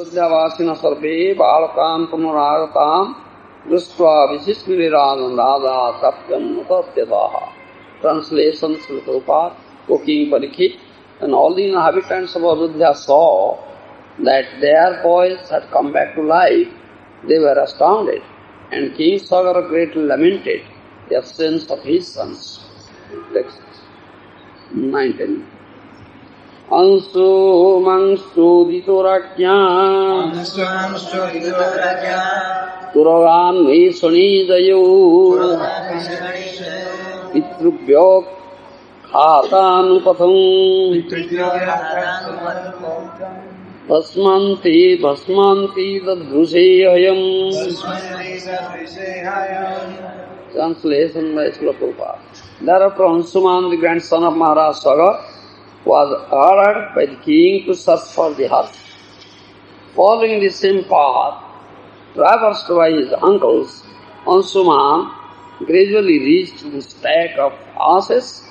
Ayodhyavasina sarve balakam punaragatam društva vishismiriradam radha tapyam utatyataha. Translation Śrī Prabhupada, King Parikshit, and all the inhabitants of Ayodhya saw that their boys had come back to life. They were astounded, and King Sagar greatly lamented the absence of his sons. Text 19. Ansu mangsu diturajñā turagan vishani dayu pitrubhyo khātānupatham Bhasmanti dadhrusehayam. Translation by Śrīla Prabhupada. Thereafter Ansuman, the grandson of Maharaj Sagar, was ordered by the king to search for the heart. Following the same path traversed by his uncles, Ansuman gradually reached the stack of asses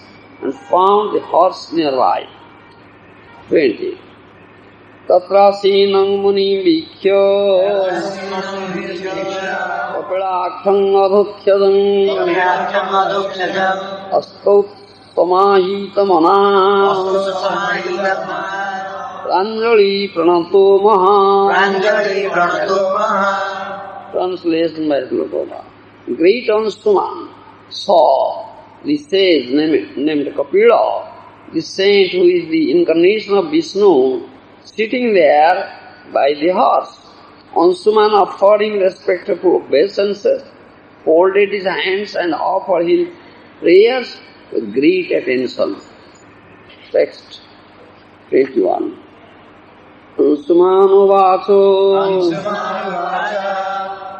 and found the horse nearby. 20. Tatrasinam munim vikya kapilaksham adhukhyadam astaut samahītamana pranjali pranato maha. Translation by Śrīla Prabhupada. Great Ansuman saw the sage named Kapila, the saint who is the incarnation of Vishnu, sitting there by the horse. Ansuman offered him respectful obeisances, folded his hands and offered him prayers with great attention. Text 21. Ansumano vacho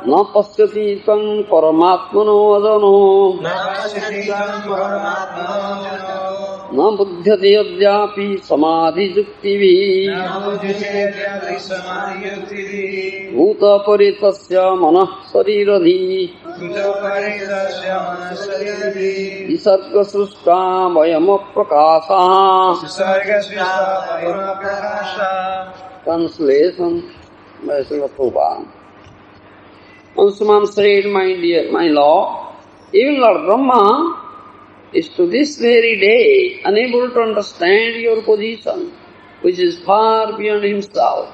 na pasyati tvam paramatmano adano na buddhyate adyapi samadhi juktivi bhuta paritasya manah sariradhi isarga srushta vayamaprakasa. Translation by Śrīla Prabhupada. Ansuman said, my Lord, even Lord Brahma is to this very day unable to understand your position, which is far beyond himself,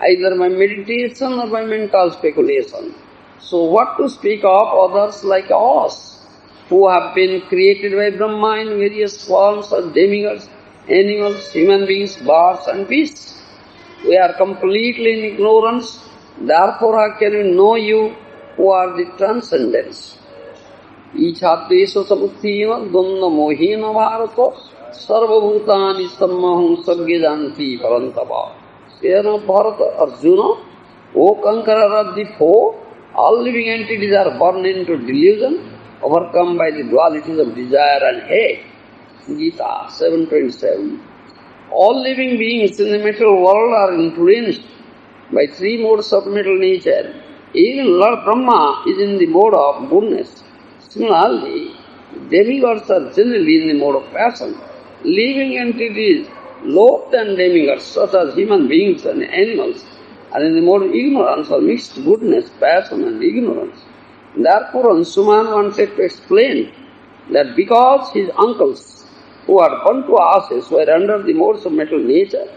either by meditation or by mental speculation. So what to speak of others like us, who have been created by Brahma in various forms of demigods, animals, human beings, birds and beasts? We are completely in ignorance, therefore how can we know you who are the transcendents? Ichādesha samuthīna dvanda mohīna bhārata sarvabhūtāni sammahum sargyajanti parantapa. Sayana Bharata Arjuna, O conqueror of the foe, all living entities are born into delusion, overcome by the dualities of desire and hate. Gita 7:27. All living beings in the material world are influenced by three modes of material nature. Even Lord Brahma is in the mode of goodness. Similarly, demigods are generally in the mode of passion. Living entities, lower than demigods, such as human beings and animals, are in the mode of ignorance or mixed goodness, passion and ignorance. Therefore, Ansuman wanted to explain that because his uncles, who are burnt to ashes, were under the modes of material nature,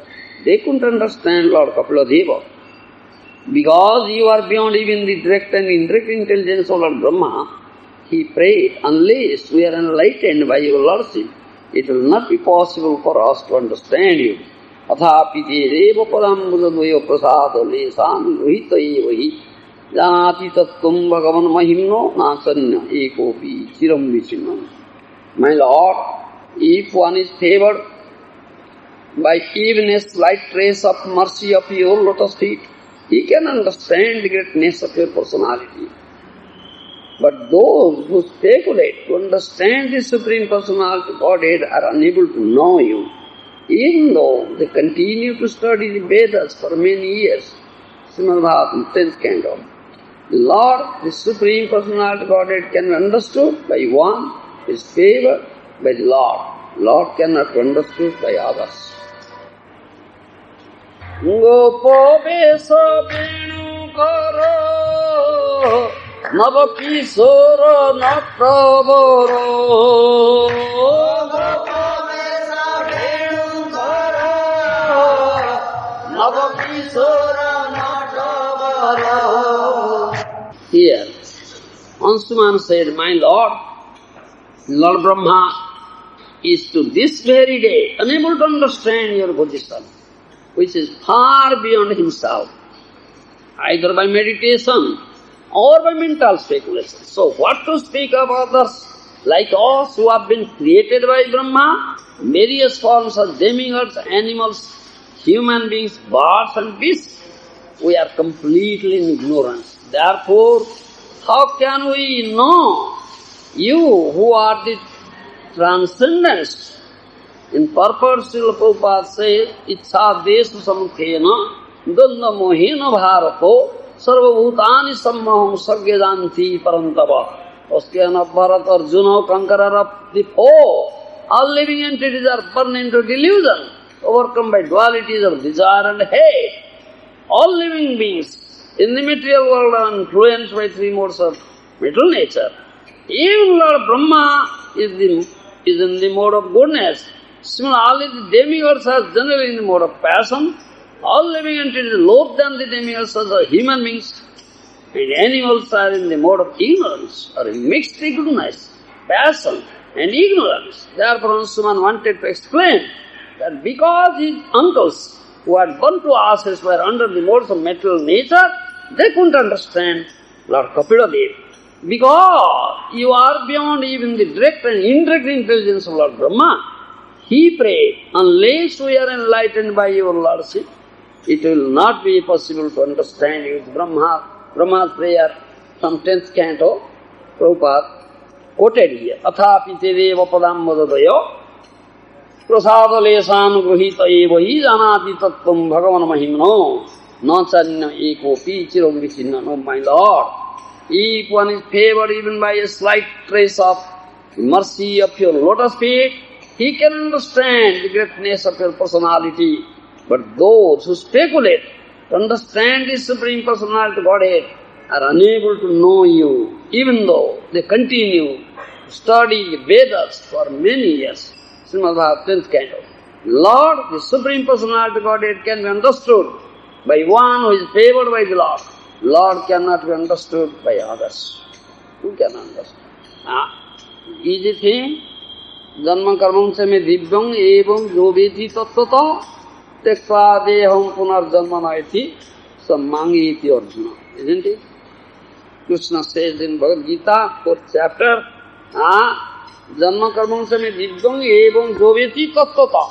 they couldn't understand Lord Kapiladeva. Because you are beyond even the direct and indirect intelligence of Lord Brahma, he prayed, unless we are enlightened by your lordship, it will not be possible for us to understand you. Athapi te reva padambudadvayo prasada lesan ruhita evahi janati tattvam bhagavan mahimno nasanya ekopi chiram vichinnam. My Lord, if one is favored by even a slight trace of mercy of your lotus feet, he can understand the greatness of your personality. But those who speculate to understand the Supreme Personality Godhead are unable to know you, even though they continue to study the Vedas for many years. Srimad 10th canto. The Lord, the Supreme Personality Godhead, can be understood by one who is favored by the Lord. Lord cannot be understood by others. Gopa Besa Venukara Nava Kishora Natravara Gopa Besa Venukara Nava Kishora Natravara. Here, Ansuman said, my Lord Brahma is to this very day unable to understand your position, which is far beyond himself, either by meditation or by mental speculation. So what to speak of others like us who have been created by Brahma, various forms of demigods, animals, human beings, birds and beasts? We are completely in ignorance. Therefore, how can we know you who are the transcendence? In purport, Srila Prabhupada says, Ichha desu samkhena danda mohena bharato sarva bhutani sammaham sagyadanti parantava. Oskena Bharat Arjuna Kankarara the four. All living entities are burned into delusion, overcome by dualities of desire and hate. All living beings in the material world are influenced by three modes of material nature. Even Lord Brahma is in the mode of goodness. Similarly, the demigods are generally in the mode of passion. All living entities lower than the demigods are human beings. And animals are in the mode of ignorance, or mixed ignorance, passion and ignorance. Therefore, Ansuman wanted to explain that because his uncles who had burnt to ashes were under the modes of material nature, they couldn't understand Lord Kapila-dev. Because you are beyond even the direct and indirect intelligence of Lord Brahma, he prayed, unless we are enlightened by your Lordship, it will not be possible to understand you. Brahma's prayer from 10th canto, Prabhupada quoted here. Athapi tedeva padam vadadayo prasada lesanugrahita eva hi janati tattvam bhagavan mahimno na channa ekopi chiram vichinna. Oh my Lord, if one is favored even by a slight trace of mercy of your lotus feet, he can understand the greatness of your personality. But those who speculate to understand the Supreme Personality Godhead are unable to know you, even though they continue to study Vedas for many years. Srimad 10th canto. Lord, the Supreme Personality Godhead can be understood by one who is favored by the Lord. Lord cannot be understood by others. Who can understand? Easy thing. Janma karmam se me divyam evam joveti tattata tekva deham punar janma naiti sammangiti Arjuna. Isn't it? Krishna says in Bhagavad Gita, 4th chapter, Janma karmam se me divyam evam joveti tattata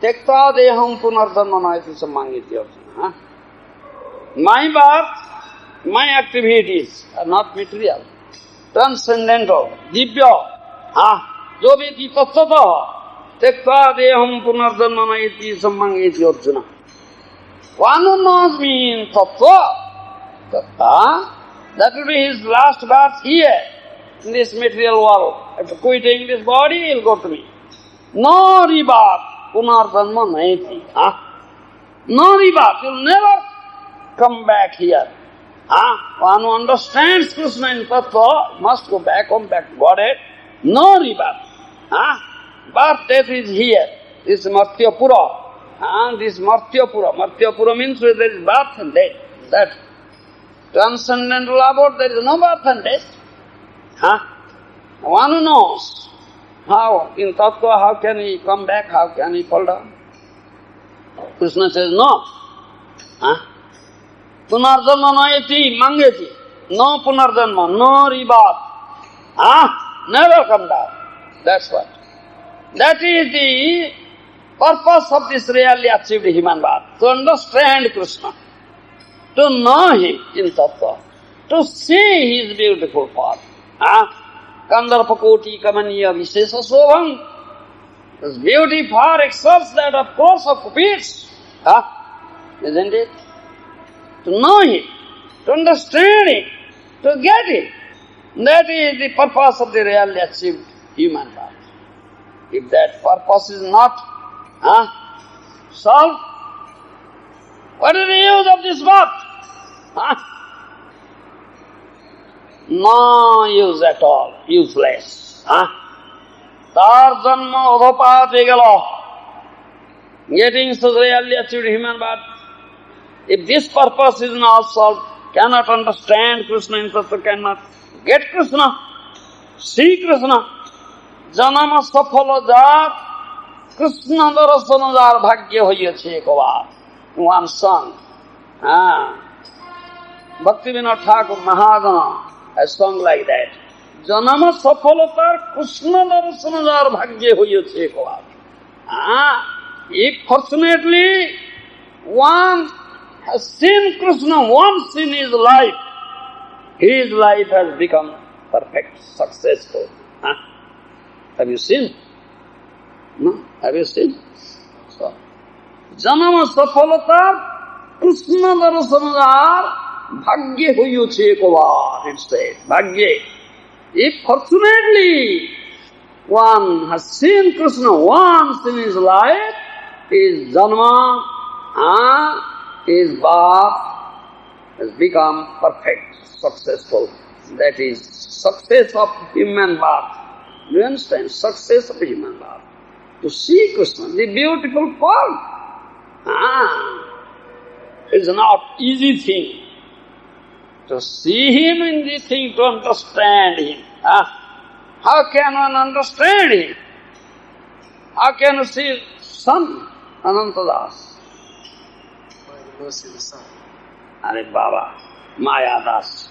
tekva deham punar janma naiti sammangiti Arjuna. My birth, my activities are not material, transcendental, divya, joveti tattata tekva deham punarjanmana iti sammangeti Arjuna. One who knows me in tattva, that will be his last birth here, in this material world. After quitting this body, he will go to me. No rebirth, punarjanmana iti. No rebirth, he will never come back here. One who understands Krishna in tattva must go back home, back to Godhead. No rebirth. Birth, death is here. This Martyapura. This Martyapura. Martyapura means where there is birth and death. That transcendental abode, there is no birth and death. One who knows how in tattva, how can he come back, how can he fall down? Krishna says no. Punarjanma naiti mangeti. No punarjanma, no rebirth. Never come down. That's what. That is the purpose of this really achieved human birth. To understand Krishna. To know him in tattva. To see his beautiful form. Kandarpakoti kamaniya vishesa sobham. His beauty far excels that of course of cupids. Isn't it? To know him, to understand him, to get him. That is the purpose of the really achieved human birth. If that purpose is not solved, What is the use of this birth? Huh? No use at all, useless. Huh? Tar janma adhopate gelo. Getting such really achieved human birth. If this purpose is not solved, cannot understand Krishna in such cannot get Krishna, see Krishna. Janama saphala jar, Krishna ā-daraśana jar bhāgye hoiyāche eka-bāra. One song. Bhaktivinoda Ṭhākura mahājana has sung like that. Janama saphala jar, Krishna ā-daraśana jar bhāgye hoiyāche eka-bāra. If fortunately one has seen Krishna once in his life has become perfect, successful. Have you seen? No? Have you seen? So, janama saphala Krishna ā-daraśana jar bhāgye hoiyāche eka-bāra, it says. Bhagye. If fortunately one has seen Krishna once in his life, his janama, his birth has become perfect, successful. That is success of human birth. Do you understand? Success of human birth. To see Krishna, the beautiful form. It's not easy thing. To see him in the thing, to understand him. How can one understand him? How can you see son, Anantadas? Go see the sun. Are Baba, Mayadas.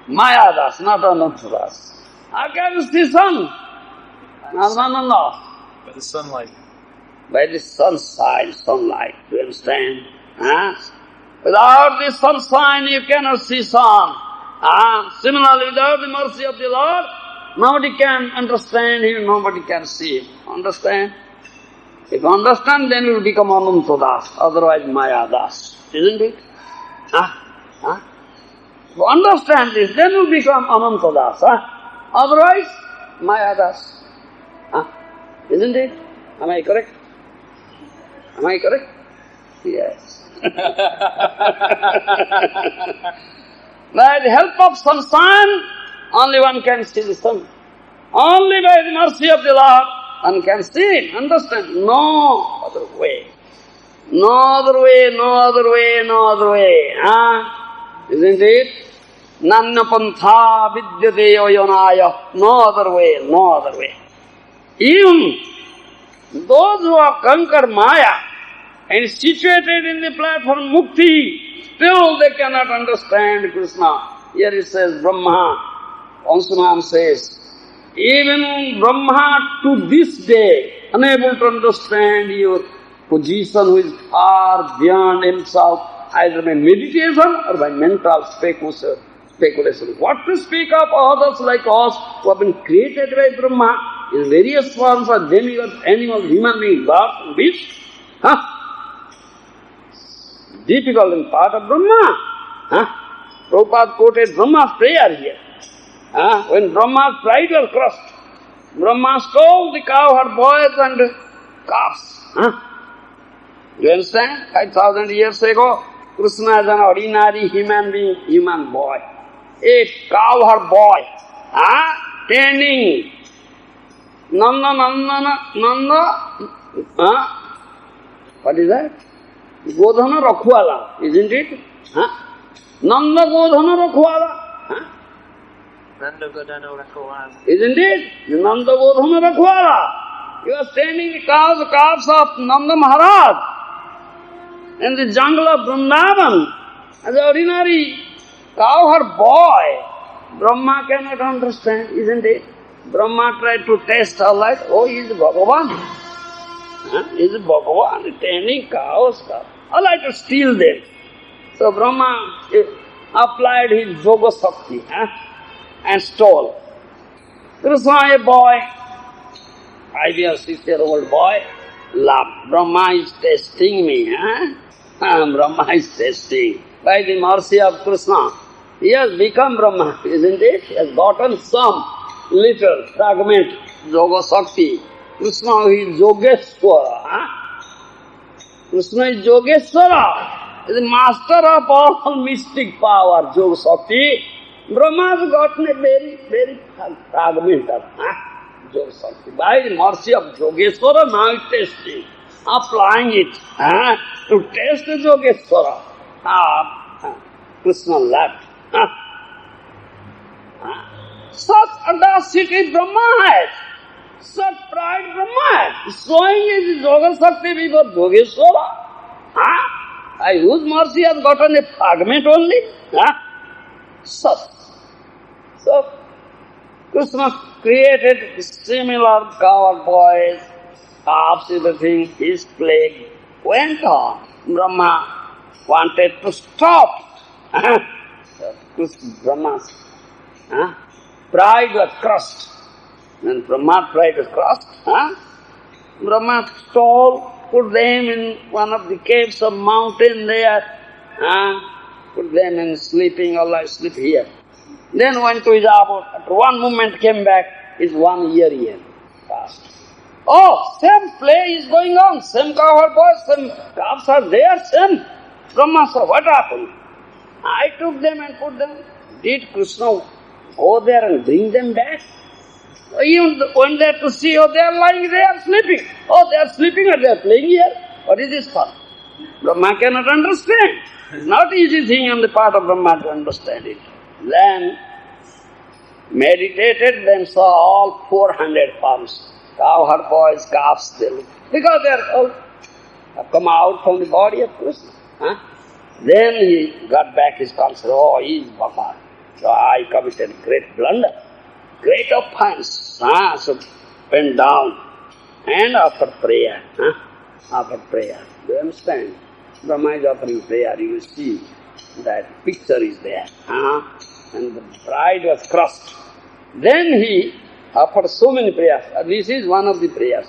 Mayadas, not Anantadas. How can you see sun? No. By the sunlight. By the sunlight, do you understand? Without the sunshine, you cannot see sun. Similarly, without the mercy of the Lord, nobody can understand him, nobody can see him. Understand? If you understand, then you will become Anantadas, otherwise Mayadas. Isn't it? If you understand this, then you will become Anantadas. Otherwise, Mayadas. Isn't it? Am I correct? Am I correct? Yes. By the help of sunshine, only one can see the sun. Only by the mercy of the Lord, one can see it, understand? No other way. No other way, no other way, no other way. Isn't it? Nanya pantha vidyate yoyanaya. No other way, no other way. Even those who have conquered Maya and situated in the platform Mukti, still they cannot understand Krishna. Here it says Brahma. Swami says, even Brahma to this day, unable to understand your position who is far beyond himself, either by meditation or by mental speculation. What to speak of others like us who have been created by Brahma in various forms of demigods, animals, human beings, birds and beasts? Difficult in part of Brahma. Prabhupada quoted Brahma's prayer here. When Brahma's pride was crushed, Brahma stole the cowherd boys and calves. You understand? 5,000 years ago, Krishna is an ordinary human being, human boy. A cowherd boy, tending Nanda, what is that? Godhana Rakhwala, isn't it? Nanda Godhana Rakhwala. Nanda Godhana Rakhwala. Isn't it? Nanda Godhana Rakhwala. You are tending the calves of Nanda Maharaj in the jungle of Vrindavan as an ordinary cowherd boy. Brahma cannot understand, isn't it? Brahma tried to test her life. Oh, he is Bhagavan. He is Bhagavan, tending cows. I like to steal them. So Brahma applied his yoga shakti and stole. Krishna, a boy, 5 or 6-year-old boy, laughed. Brahma is testing me. Brahma is testing. By the mercy of Krishna, he has become Brahma, isn't it? He has gotten some little fragment, yoga shakti. Krishna is Yogeshwara. Krishna is Yogeshwara, is the master of all mystic power, Yoga Shakti. Brahma has gotten a very fragment of Yoga Shakti. By the mercy of Yogeshwara, now it is testing, applying it to test the Yogeshwara. Krishna left. Such audacity Brahma has, such pride Brahma has, showing his Yoga Shakti before Yogeshwara. By whose mercy has gotten a fragment only? Such. So, Krishna created similar cow boys, calves, everything. His plague went on. Brahma wanted to stop. Brahma's pride was crushed. When Brahma's pride was crushed, Brahma stole, put them in one of the caves of mountain there, put them in sleeping, Allah sleep here. Then went to his abode. After one moment came back, is 1 year passed. Oh, same play is going on, same cow boys, same calves are there, same. Brahma said, what happened? I took them and put them. Did Krishna go there and bring them back? Even went there to see, oh, they are lying, they are sleeping. Oh, they are sleeping or they are playing here. What is this for? Brahma cannot understand. It's not easy thing on the part of Brahma to understand it. Then meditated, then saw all 400 forms. Cow, boys, calves, because they are all have come out from the body of Krishna. Then he got back his consciousness. Oh, he is Bhaktivinoda. So I committed great blunder, great offense. So went down and offered prayer. Offered prayer. Do you understand? Brahma is offering prayer. You will see that picture is there. And the pride was crushed. Then he offered so many prayers. This is one of the prayers.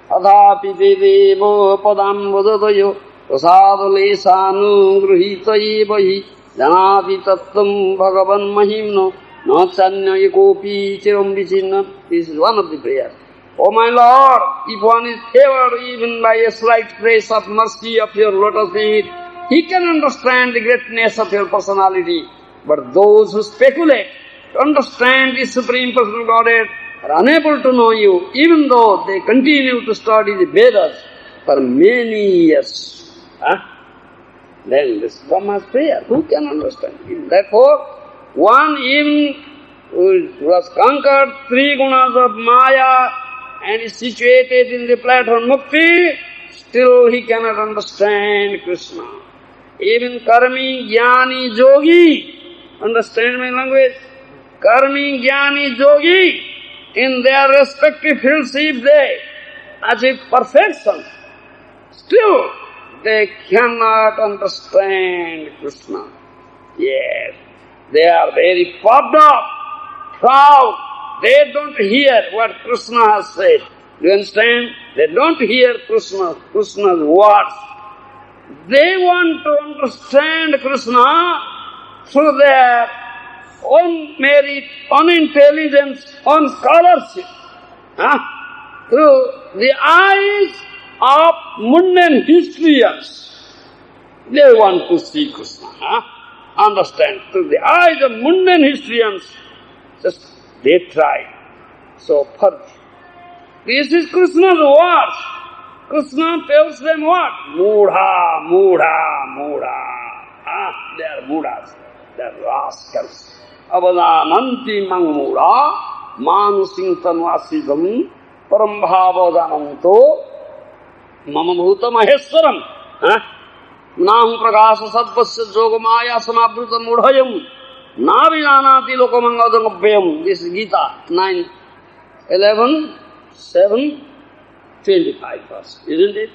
Adhapi dedevo padam vadadayo prasadalesanu gruhitaye vahi janapi tattam bhagavan mahimno na chanya ekopi chiram vichinna. This is one of the prayers. O my Lord, if one is favored even by a slight grace of mercy of your lotus feet, he can understand the greatness of your personality. But those who speculate to understand the Supreme Personal Godhead are unable to know you, even though they continue to study the Vedas for many years. Then this Brahma's prayer, who can understand it? Therefore, one even who was conquered 3 gunas of Maya and is situated in the platform Mukti, still he cannot understand Krishna. Even Karmi, Jnani, Yogi, understand my language? Karmi, Jnani, Yogi, in their respective fields, if they achieve perfection, still they cannot understand Krishna. Yes, they are very puffed up, proud. They don't hear what Krishna has said. Do you understand? They don't hear Krishna's words. They want to understand Krishna through their own merit, own intelligence, own scholarship, through the eyes of mundane historians. They want to see Krishna. Understand? Through the eyes of mundane historians, just they try. So, this is Krishna's words. Krishna tells them what? Mudha, mudha, mudha. They are mudhas. They are rascals. Avadananti mang mudha, manusintanvasidam, parambhavadananto, mama bhuta maheswaram. Nahum prakasa sadvasya yogamaya samabhuta mudhayam. Navijanati lokamangadangabhyam. This is Gita 9:11:7:25 verse, isn't it?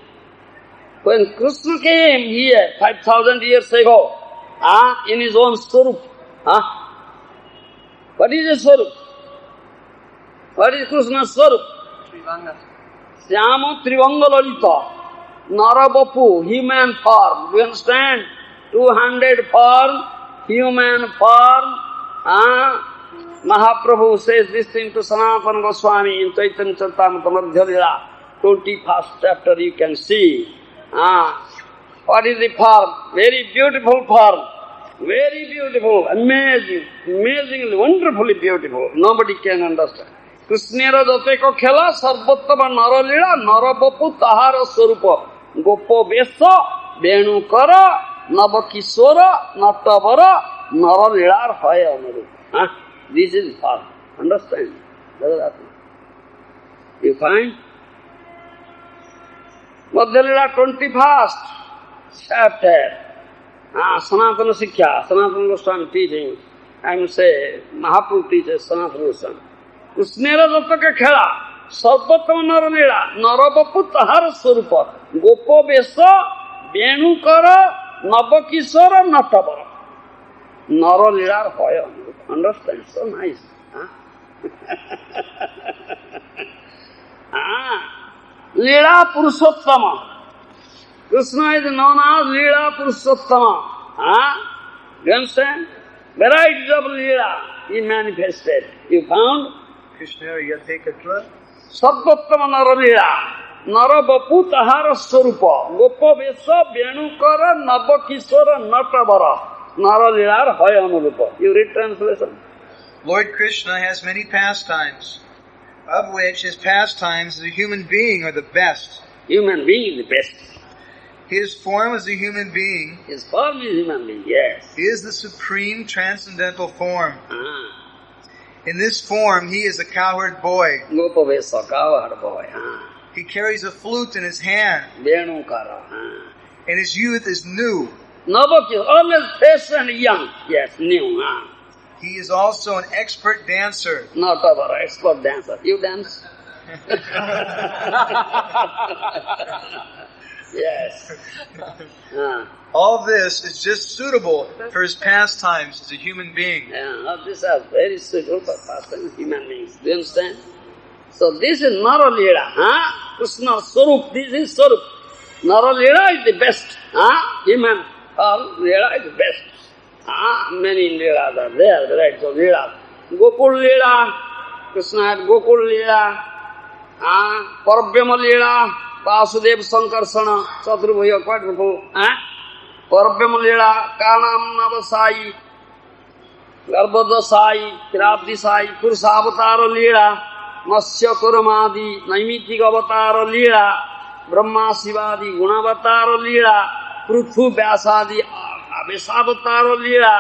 When Krishna came here 5,000 years ago, in his own Swarup, what is his Swarup? What is Krishna's Swarup? Syama Trivanga Lalita, Narabapu, human form. Do you understand? 200 form, human form. Mahaprabhu says this thing to Sanatana Goswami in Chaitanya Charitamrita Madhya Lila, 21st chapter you can see. What is the form? Very beautiful form. Very beautiful, amazing, amazingly, wonderfully beautiful. Nobody can understand. Krishnera jateko khela sarvottama nara lila nara bapu tā'ra swarupa gopo vesa venu kara nava kishora natavara nara lilar haya anurupa. This is form. Understand? You find? Madhyalila 21st chapter. Sanatana Sikkha, Sanatana Goswami teaching, I must say, Mahaprabhu teaches Sanatana Goswami. Krishnera jataka khela, sarvottama nara lila, nara bapu tā'ra swarupa, gopo vesa, venu kara, nava kishora, natavara. Nara lila hoya. Understand? So nice. Lila Purushottama. Krishna is known as Lila Purushottama. You understand? Varieties of Lila he manifested. You found? Krishna Yadekatra. Sarvottama Nara Lila. Nara Bapu Tā'ra Swarupa. Gopa Vesa Venukara Nava Kishora Natavara. Nara Lila Hayanurupa. You read translation. Lord Krishna has many pastimes, of which his pastimes as a human being are the best. Human being is the best. His form as a human being His form is human being, yes. is the supreme transcendental form. In this form, he is a cowherd boy. Gopa Vesa, cowherd boy. He carries a flute in his hand, Venukara. and his youth is new. Navaki, always fresh and young. Yes, new. He is also an expert dancer. Not our expert dancer. You dance? Yes. All this is just suitable for his pastimes as a human being. These are very suitable for pastime human beings. Do you understand? So this is Nara Lila. Krishna Swarup, this is Swarup. Nara Lila is the best. Human Lila is the best. Many Līlās are there, right? So Līlās. Gokul Līlā, Krishna had Gokul Līlā, Parabrahma Līlā, Vasudeva Sankarsana, Chaturabhuya, quite beautiful. Parabrahma Līlā, Kanam Navasai, Garbhadasai, Kirabdisai, Purusāvatara Līlā, Masya Kuramadi, Naimitika Avatara Līlā, Brahma Sivadi, Gunavatara Līlā, Pruthu Vyasadi, Abhisavatara Līlā,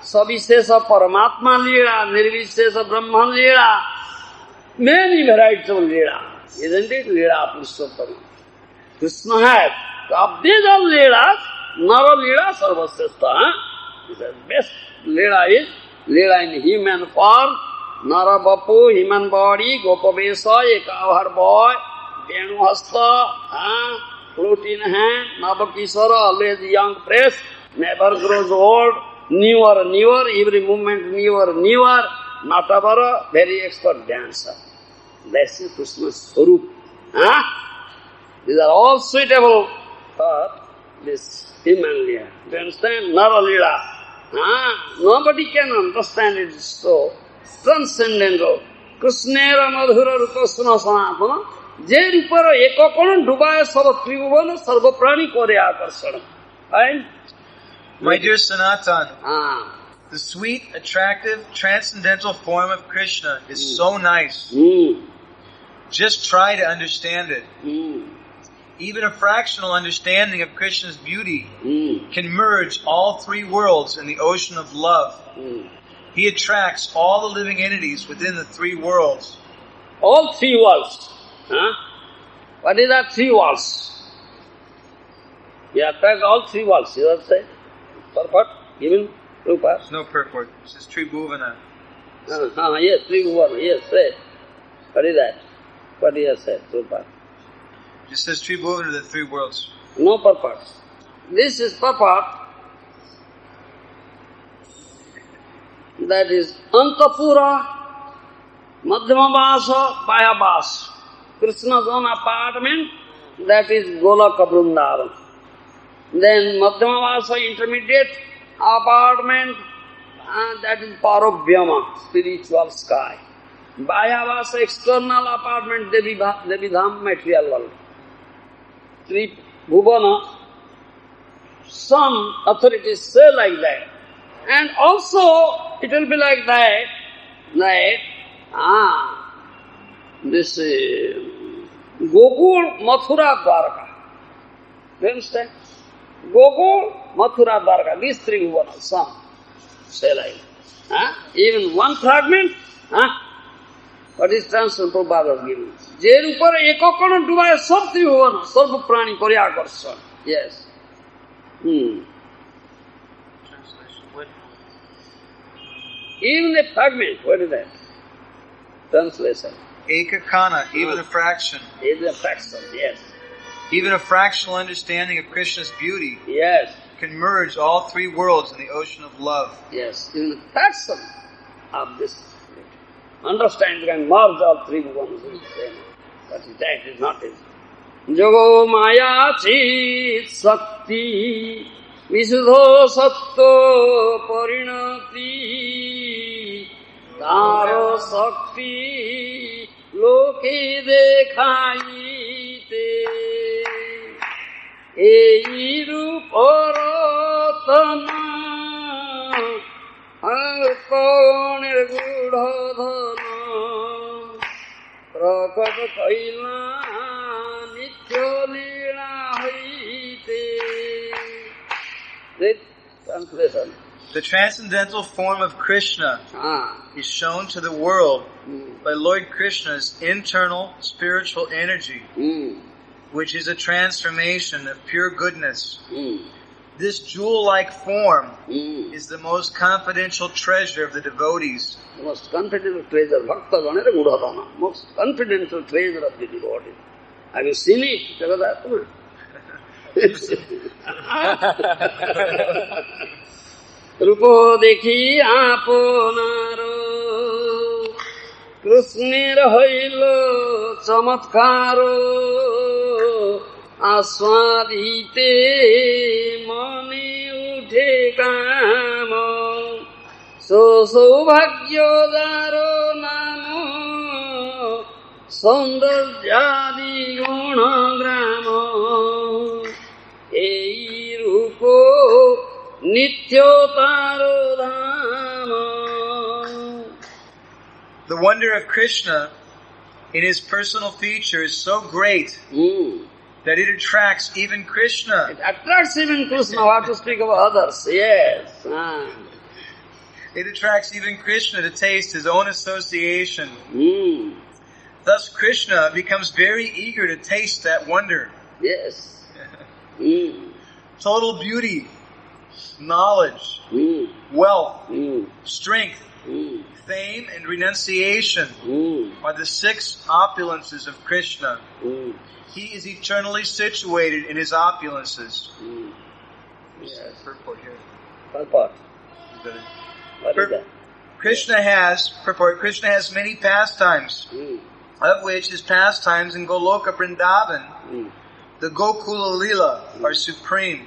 Savisesa Paramatma Līlā, Nirvisesa Brahma Līlā, many varieties of Līlā, isn't it? Līlā Purushottama. Krishna had, of these all Līlās, Nara Līlā Sarvasreshta. He says, best Līlā is Līlā in human form, Nara Bapu, human body, Gopavesa, eka-bāra boy, Venu Hasta, flute in hand, Navakishara, always young, fresh, never grows old, newer, every moment newer, Natavara, very expert dancer. That's Krishna's Swarup. These are all suitable for this human Līlā. Do you understand? Nara Līlā. Nobody can understand it so transcendental. Krishnera madhura rupa suna sanatana. Je rupara eka-bāra dubaya sarva tribhuvana sarva prani kore ākarsana. Right? My dear Sanatan, the sweet, attractive, transcendental form of Krishna is so nice. Just try to understand it. Even a fractional understanding of Krishna's beauty can merge all three worlds in the ocean of love. He attracts all the living entities within the three worlds. All three worlds. What is that three worlds? He attracts all three worlds. You have said? Purport? Given? Rupa? No purport. It says Tribhuvana. Yes, Tribhuvana. Yes, say. What is that? What he has said? Rupa. It says Tribhuvana, the three worlds. No purport. This is purport. That is Antapura, Madhyamavasa, Bayabhasa. Krishna's own apartment, that is Golaka Vrindavan. Then Madhyamavasa, intermediate apartment, and that is Paravyama, spiritual sky. Bayabhasa, external apartment, Devidham, material world. Three Bhubana, some authorities say like that. And also, it will be like that, this Gour, Mathura, Dwarka. Do you understand? Gour, Mathura, Dwarka, these three bhuvanas, some say like that. Even one fragment, what is transcendental Prabhupada giving? Jer upar eka-bāra dubaya sab tribhuvan, sarva prani karyakarsan. Yes. Even a fragment, what is that? Translation. Eka-bāra, even a fraction. Even a fraction, yes. Even a fractional understanding of Krishna's beauty Yes. can merge all three worlds in the ocean of love. Yes. Even a fraction of this understanding can merge all three bhuvanas in the same. But that is not it. Jogo maya chit sakti visuddho satto parinati tā'ra sakti loke dekhaite ei ruparatana alkonir gudhadhana prakat kaila nitya līlā haite. This translation. The transcendental form of Krishna is shown to the world by Lord Krishna's internal spiritual energy, which is a transformation of pure goodness. This jewel-like form is the most confidential treasure of the devotees. The most confidential treasure, Bhaktivinoda Ṭhākura, most confidential treasure of the devotees. Have you seen it, Jagadharma? Rupo dekhi aponaro Krishner hoilo chamatkaro aswadite mani uthe kamo so saubhagyo daro namo saundaryadi guna gramo ei rupo nitya tā'ra dhama. The wonder of Krishna in his personal feature is so great that it attracts even Krishna. It attracts even Krishna, what to speak of others, yes. It attracts even Krishna to taste his own association. Thus Krishna becomes very eager to taste that wonder. Yes. Total beauty, knowledge, wealth, strength, fame, and renunciation are the six opulences of Krishna. He is eternally situated in his opulences. Yes. Purport here. Purport. What is that? Krishna has many pastimes, of which his pastimes in Goloka Vrindavan, the Gokula Līlā, are supreme.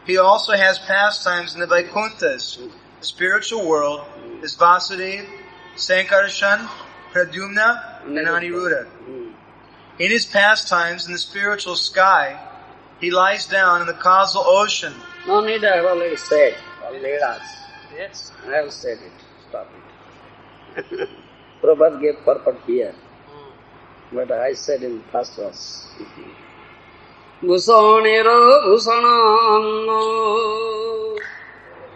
He also has pastimes in the Vaikunthas, the spiritual world, as Vasudeva, Sankarshan, Pradyumna, and Aniruddha. In his pastimes in the spiritual sky, he lies down in the causal ocean. No need, I have already said. Līlās. Yes. I have said it. Stop it. Prabhupada gave purport here. But I said in first verse. Bhusanera bhusananga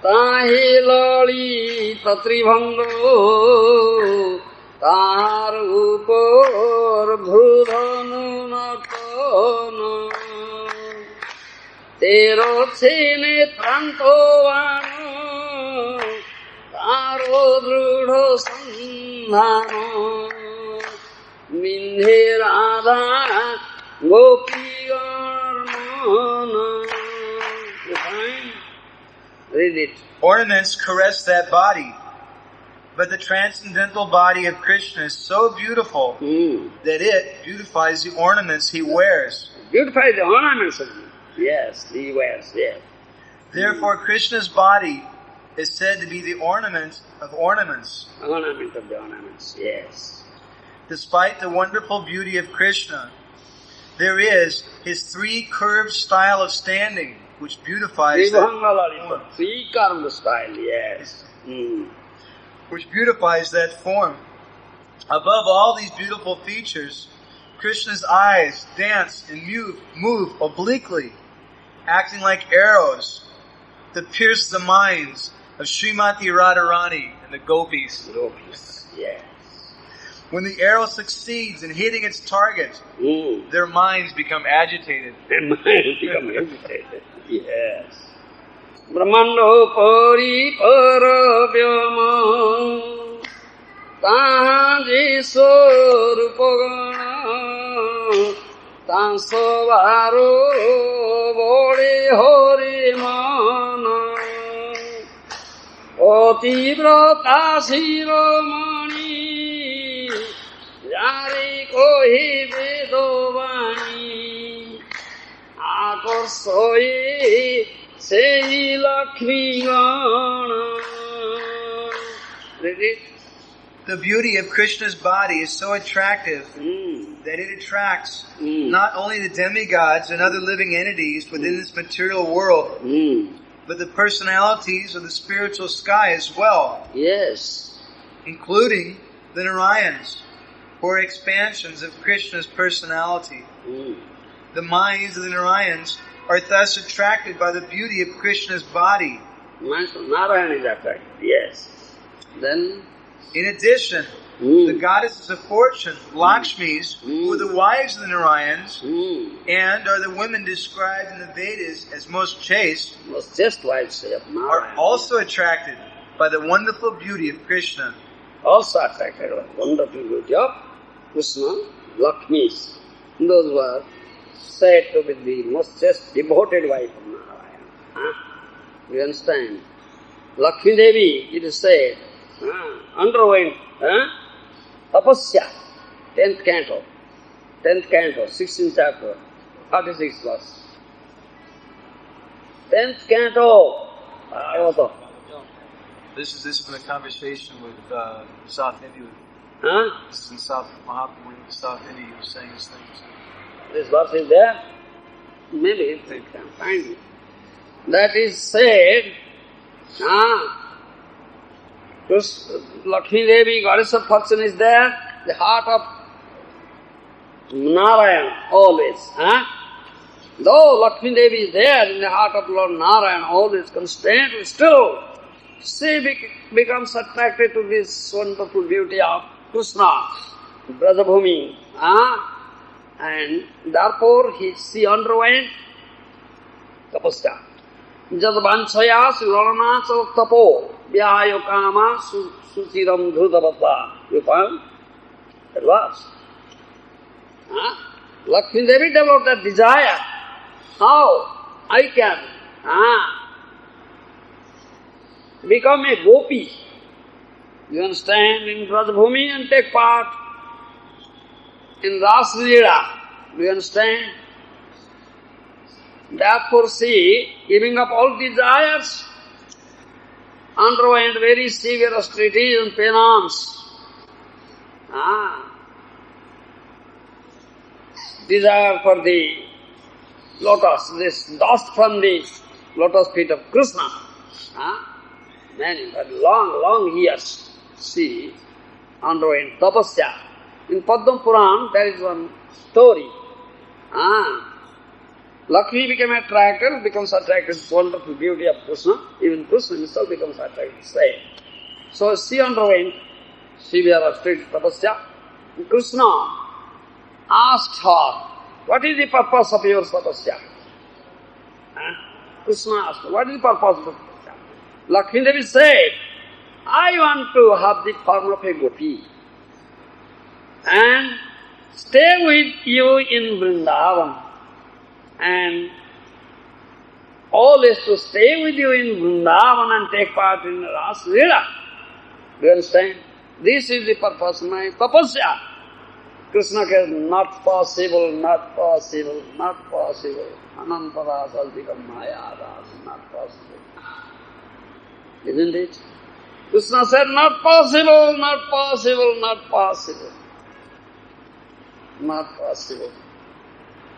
tahi lali tatribhango tar upor bhrudhanu natana tero chene trantovano taro drudha sandhano mindhe radha gopi Read it. Ornaments caress that body, but the transcendental body of Krishna is so beautiful that it beautifies the ornaments he wears. Beautify the ornaments of him. Yes, he wears, yes. Therefore, Krishna's body is said to be the ornament of ornaments. Ornament of the ornaments, yes. Despite the wonderful beauty of Krishna, there is his three curved style of standing, which beautifies that Vibhanga-lalita, Sri-Karma style, yes. Which beautifies that form. Above all these beautiful features, Krishna's eyes dance and move obliquely, acting like arrows that pierce the minds of Srimati Radharani and the gopis. Yes. When the arrow succeeds in hitting its target, their minds become agitated. Yes. Brahmando pari paravyama Tanji sorupagana Tansavaro bode horimana Otivrata shiromani Yari kohi vedovani Akorsoye Sei Lakshmi Gana. The beauty of Krishna's body is so attractive that it attracts not only the demigods and other living entities within this material world, but the personalities of the spiritual sky as well. Yes. Including the Narayans, who are expansions of Krishna's personality. The minds of the Narayans are thus attracted by the beauty of Krishna's body. Narayana is attracted, yes. Then, in addition, the goddesses of fortune, Lakshmis, who are the wives of the Narayans, and are the women described in the Vedas as most chaste, wives of Narayana, are also attracted by the wonderful beauty of Krishna. Also attracted by the wonderful beauty of Krishna, Lakshmis. Those were said to be the most chaste, devoted wife of Narayana. You understand? Lakshmi Devi, it is said, underwent tapasya, 10th canto, 16th chapter, 36th verse. 10th canto, This is in a conversation with South India. This is in South Mahaprabhu in South India. He was saying these things. This verse is there. Maybe if I can find it. That is said, Lakshmi Devi, goddess of fortune, is there. The heart of Narayana always. Though Lakshmi Devi is there in the heart of Lord Narayana, always constantly, still she becomes attracted to this wonderful beauty of Krishna, Brajabhumi. And therefore she underwent tapasya. Jadvanchaya suralana tapo vyayo kama suchiram dhudavata. You find? That was. Lakshmi Devi developed that desire. How I can become a gopi. You understand? In Brajabhumi and take part in Ras Līlā. Do you understand? Therefore she, giving up all desires, underwent very severe austerities and penance. Desire for the lotus, this dust from the lotus feet of Krishna. Many, long years she underwent tapasya. In Padma Puran, there is one story. Lakshmi becomes attracted to the wonderful beauty of Krishna. Even Krishna himself becomes attracted to the same. So she underwent severe austerities tapasya. Krishna asked her, what is the purpose of your tapasya? Krishna asked her, what is the purpose of tapasya? Lakshmi Devi said, I want to have the form of a gopi and stay with you in Vrindavan and always to stay with you in Vrindavan and take part in Ras Līlā. Do you understand? This is the purpose of my tapasya. Krishna says, not possible. Anantara saltikam mahājana, not possible. Isn't it? Krishna said, not possible.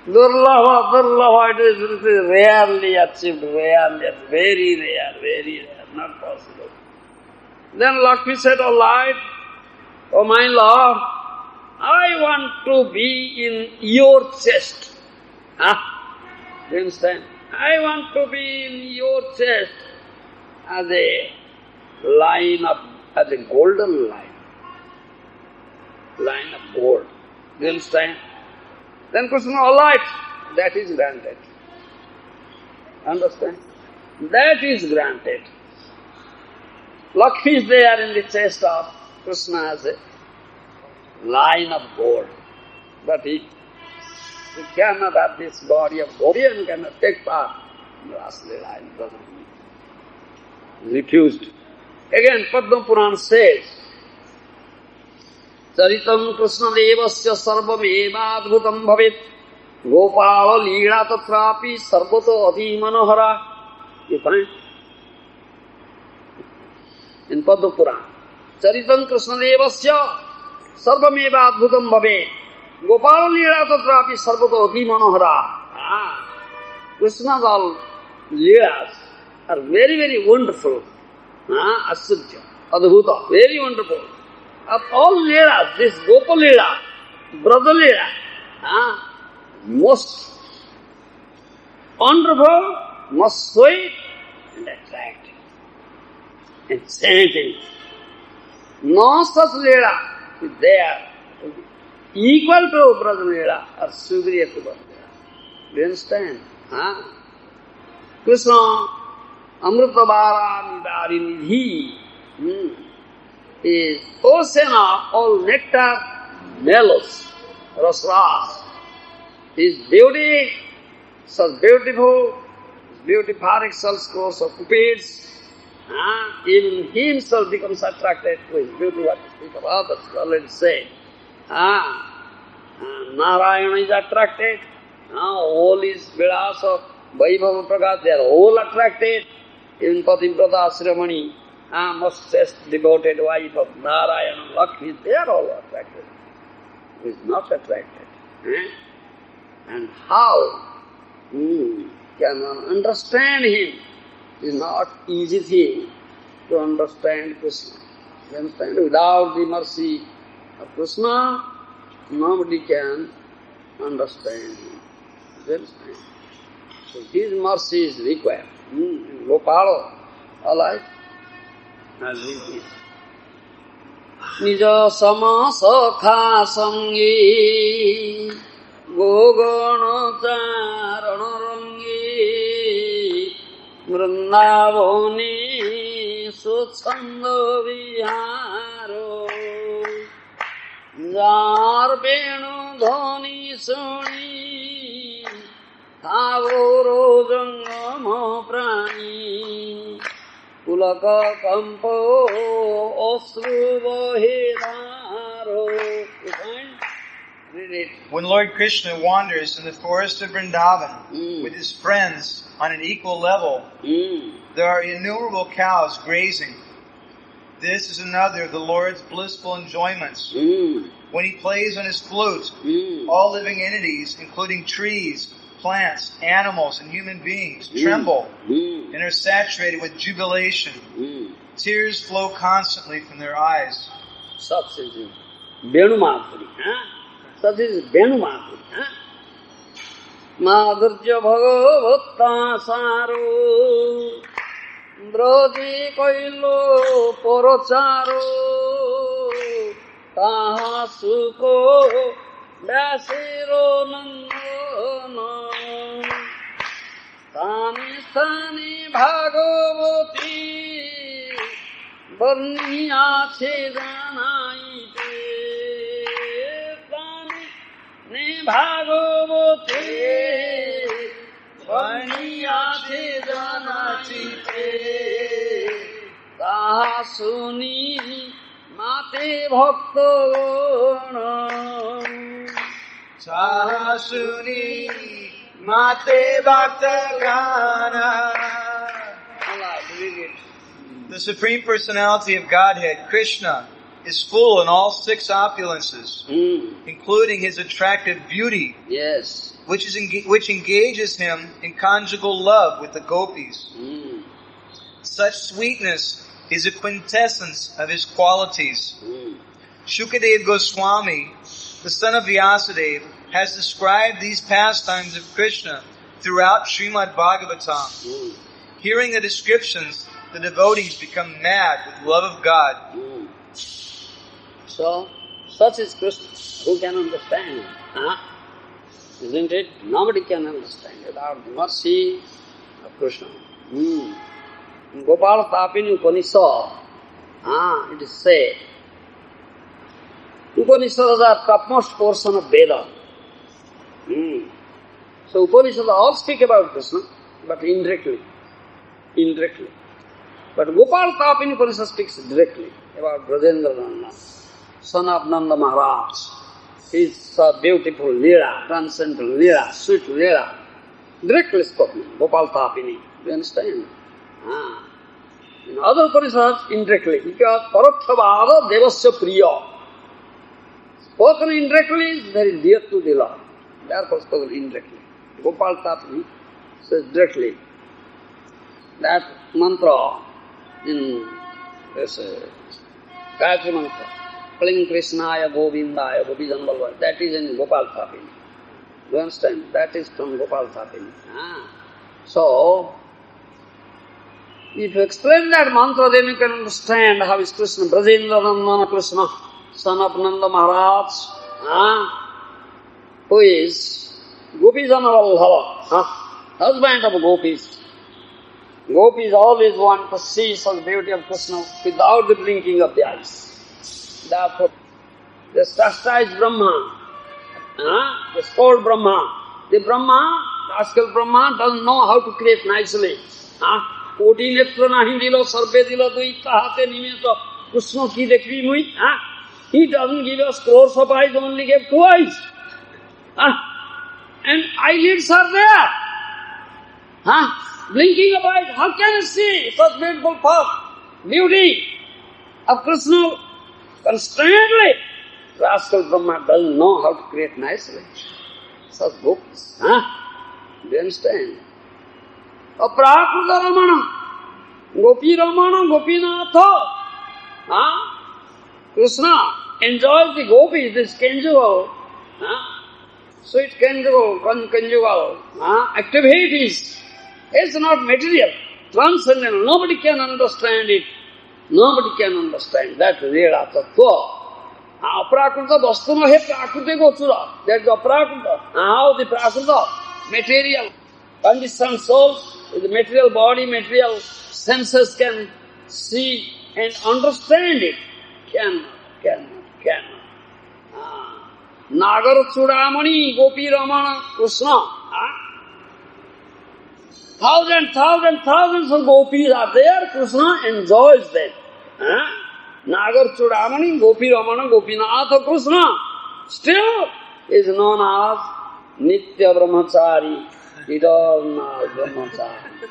Durlava, it is rarely achieved, very rare, not possible. Then Lakshmi said, all right, oh my Lord, I want to be in your chest. Do you understand? I want to be in your chest as a golden line of gold. Do you understand? Then Krishna, all right, that is granted. Understand? That is granted. Lakshmi is there in the chest of Krishna as a line of gold. But he cannot have this body of gold, and cannot take part in the last Leela. He doesn't need. Refused. Again, Padma Purana says, Charitam Krishna Devasya Sarvam Evadbhutam Bhavit Gopala Līlā Tatrapi Sarvato Ati Manohara. You find? In Padma Purana. Charitam Krishna Devasya Sarvam Evadbhutam Bhavit Gopala Līlā Tatrapi Sarvato Ati Manohara. Krishna's all Līlās are very wonderful. Asudhya, Adhuta, very wonderful. Of all Līlās, this Gopal Līlā, Brother Līlā, most wonderful, most sweet and attractive, enchanting. No such Līlā is there equal to Brother Līlā or superior to Brother Līlā. Do you understand? Krishna Amrita-bāra Nidhi is ocean of all nectar, mellows, rasras. His beauty, such beautiful, his beauty par excels scores of cupids. Even he himself becomes attracted to his beauty, what to speak of others, already said. Narayana is attracted, all his līlās of Vaibhava Prakash, they are all attracted. Even Pativrata Srimani, most chaste devoted wife of Narayana, Lakshmi, they are all attracted. Who is not attracted? And how can one understand him? It is not easy thing to understand Krishna. You understand? Without the mercy of Krishna, nobody can understand him. You understand? So his mercy is required. Gopala, alive, as it is. Nija sama sakha sangi gogana charana rangi vrindavani suchanda viharo jar venu dhani suni Thavoro jangama prani Pulaka kampo osru vahidaro. Read it. When Lord Krishna wanders in the forest of Vrindavan with his friends on an equal level, there are innumerable cows grazing. This is another of the Lord's blissful enjoyments. When he plays on his flute, all living entities, including trees, plants, animals, and human beings tremble and are saturated with jubilation. Tears flow constantly from their eyes. Such is Venumadhuri. Such is Venumadhuri. Madhurya bhagavata saro Broji kailo poracharo Taha sukho Vyasiro nandana Tani stani bhagavati Varniyāche janaite Tani bhagavati Varniyāche janachite Taha suni Mate bhakta gana Sahasuni Mate Bhakta Gana. The Supreme Personality of Godhead, Krishna, is full in all six opulences, including his attractive beauty, Yes. which engages him in conjugal love with the gopis. Such sweetness is a quintessence of his qualities. Shukadeva Goswami, the son of Vyasadeva, has described these pastimes of Krishna throughout Srimad Bhagavatam. Hearing the descriptions, the devotees become mad with love of God. So, such is Krishna. Who can understand? Isn't it? Nobody can understand without the mercy of Krishna. In Gopala Tapini Upanishad, it is said, Upanishads are topmost portion of Veda. So Upanishads all speak about Krishna, but indirectly. But Gopala Tapini Upanishad speaks directly about Brajendra Nanda, son of Nanda Maharaj. He is a beautiful līlā, transcendental līlā, sweet līlā. Directly spoken, Gopala Tapini. Do you understand? In other Upanishads, indirectly, because Parokṣavāda devasya priya. Spoken indirectly is very dear to the Lord. Therefore spoken indirectly. Gopal Tapini says directly. That mantra in this Gayatri mantra, Kling Krishnaya Govindaya Gopijanbalva, that is in Gopal Tapini. Do you understand? That is from Gopal Tapini. So, if you explain that mantra, then you can understand how is Krishna, Brajendra Nandana Krishna, son of Nanda Maharaj, who is Gopijana Vallabha, husband of gopis. Gopis always want to see such beauty of Krishna without the blinking of the eyes. Therefore, they chastise Brahma, they scold Brahma. The Brahma, rascal Brahma, doesn't know how to create nicely. Koti netra nahi dilo, sarve dilo dui, tahate nimeto, Krishna ki dekhi mui. He doesn't give us crores of eyes, only gave 2 eyes. And eyelids are there. Blinking of eyes, how can you see such beautiful beauty of Krishna constantly? Rascal Brahma doesn't know how to create nicely such books. Do you understand? Aprakruta Ramana, Gopi Ramana, Gopinatha. Krishna enjoys the gopis, this conjugal, sweet conjugal activities. It's not material, transcendental. Nobody can understand it. Nobody can understand that līlā tattva. Aprakruta vastuna he prakrute gochura. That's aprakruta. How the prakruta, material, conditioned souls, the material body, material senses can see and understand it. Cannot. Nagar Chudamani, Gopi Ramana, Krishna. Thousands of gopis are there, Krishna enjoys them. Nagar Chudamani, Gopi Ramana, Gopinatha Krishna still is known as nitya brahmacārī, eternal brahmacārī.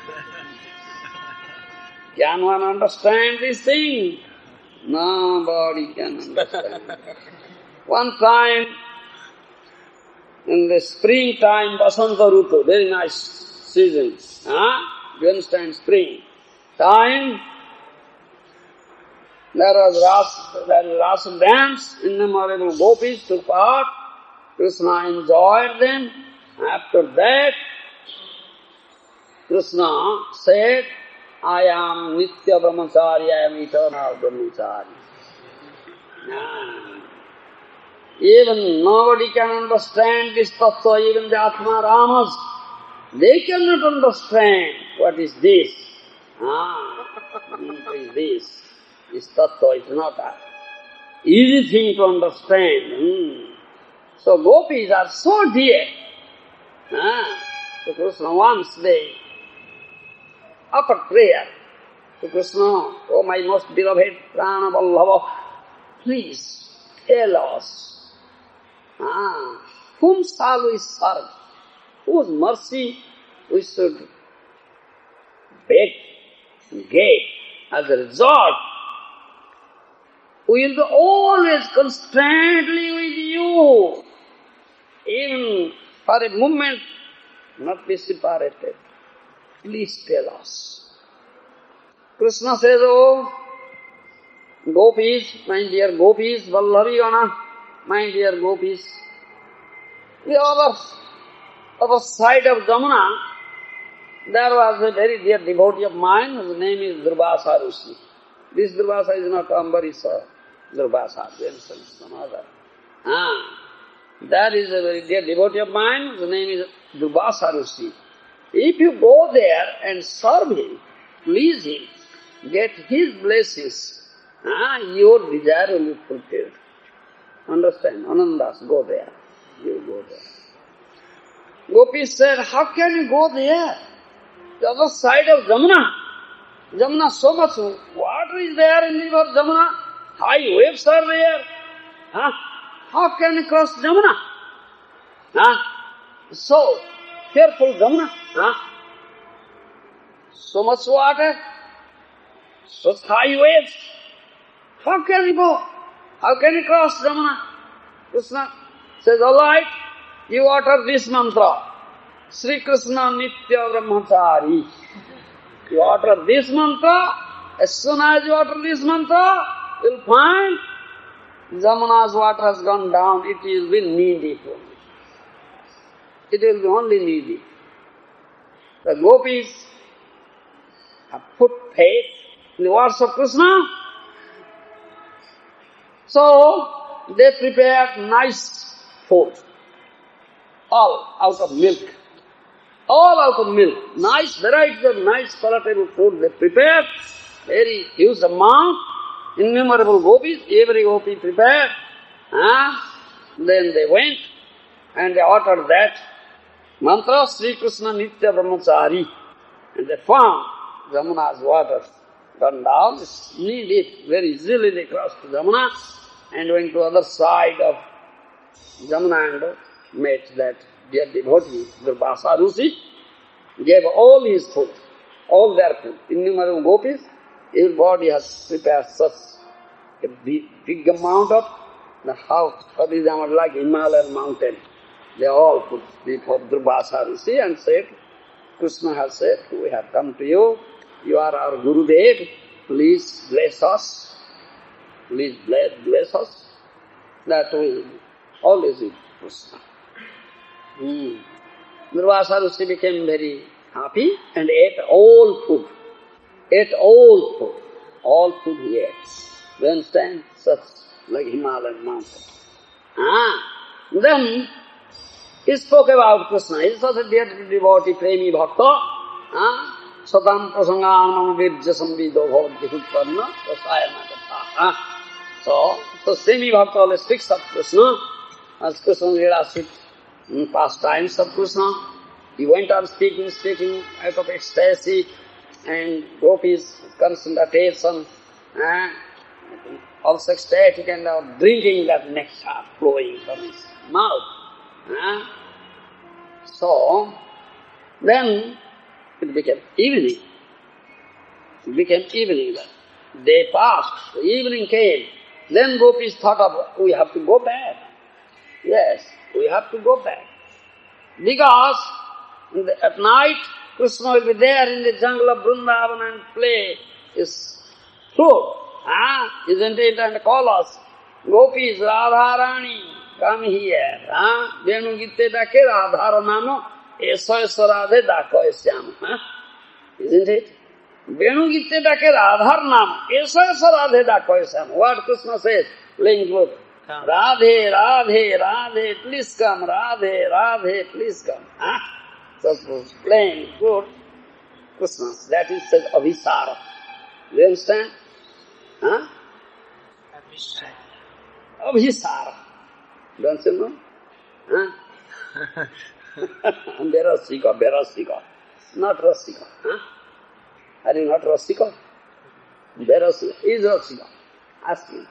Can one understand this thing? Nobody can understand. One time, in the springtime, Vasanta Rutu, very nice season. You understand, spring time, there was rasa dance, innumerable gopis took part, Krishna enjoyed them. After that, Krishna said, I am nitya brahmacārī, I am eternal brahmacārī. Even nobody can understand this tattva, even the Atma Ramas. They cannot understand what is this. What is this? This tattva is not an easy thing to understand. So gopis are so dear. So Krishna once they offered prayer to Krishna, oh my most beloved Prana Vallabha, please tell us, whom shall we serve? Whose mercy we should beg, get as a result. We will be always constantly with you. Even for a moment, not be separated. Please tell us. Krishna says, oh, gopis, my dear gopis, Vallabhigana, my dear gopis. The other side of Jamuna, there was a very dear devotee of mine, whose name is Durvasa. This Durvasa is not Ambarisa, Durvasa, there is some other. That is a very dear devotee of mine, whose name is Durvasa. If you go there and serve him, please him, get his blessings, your desire will be fulfilled. Understand? Anandas, go there. You go there. Gopi said, how can you go there? The other side of Jamuna. Jamuna, so much water is there in the river Jamuna. High waves are there. How can you cross Jamuna? So fearful Jamuna. So much water. Such high waves. How can you go? How can you cross Jamuna? Krishna says, all right, you utter this mantra. Śrī Kṛṣṇa nitya brahmacārī. You utter this mantra, as soon as you utter this mantra, you'll find Jamuna's water has gone down, it will be knee-deep only. It will be only knee-deep. The gopis have put faith in the words of Krishna, so they prepared nice food, all out of milk. All out of milk. Nice varieties of nice palatable food they prepared. Very huge amount. Innumerable gopis. Every gopi prepared. Then they went and they uttered that mantra, Śrī Kṛṣṇa nitya brahmacārī. And they found Jamuna's waters gone down, knee-deep. Very easily they crossed Jamuna and went to other side of Jamuna and met that dear devotee, Durvasa Rusi, gave all his food, all their food. Innumerable gopis, everybody has prepared such a big amount of the house for this like Himalayan mountain. They all put before Durvasa Rusi and said, Krishna has said, we have come to you, you are our Gurudev, please bless us, please bless us, that we always eat Krishna. Durvasa Rusi became very happy and ate all food. All food he ate. You understand? Such like Himalayan mountain. Then he spoke about Krishna. He is such a dear devotee, premi bhakta. Satam prasanganam virja samvido bhavati hutparna rasayana katha. So premi bhakta always speaks of Krishna as Krishna līlās pastimes of Krishna. He went on speaking out of ecstasy and gopis, constant attention, also ecstatic and drinking that nectar flowing from his mouth. So, then it became evening. Day passed, the evening came. Then gopis thought of, we have to go back. Yes, we have to go back. Because at night, Krishna will be there in the jungle of Vrindavan and play his flute. Isn't it? And call us. Gopis, Radha Rani, come here. Venu gitte dake Radha Namo, esa radhe dako esyam. Isn't it? Venu gitte dake Radha Namo, esa radhe dako esyam. What Krishna says, playing flute. Radhe, Radhe, Radhe, please come. Radhe, Radhe, please come. So playing flute, Krishna, that is said abhisara. Do you understand? Abhisara. Don't you know? Berasika. Not Rasika. Are you not Rasika? Berasika. Is Rasika. Ask him.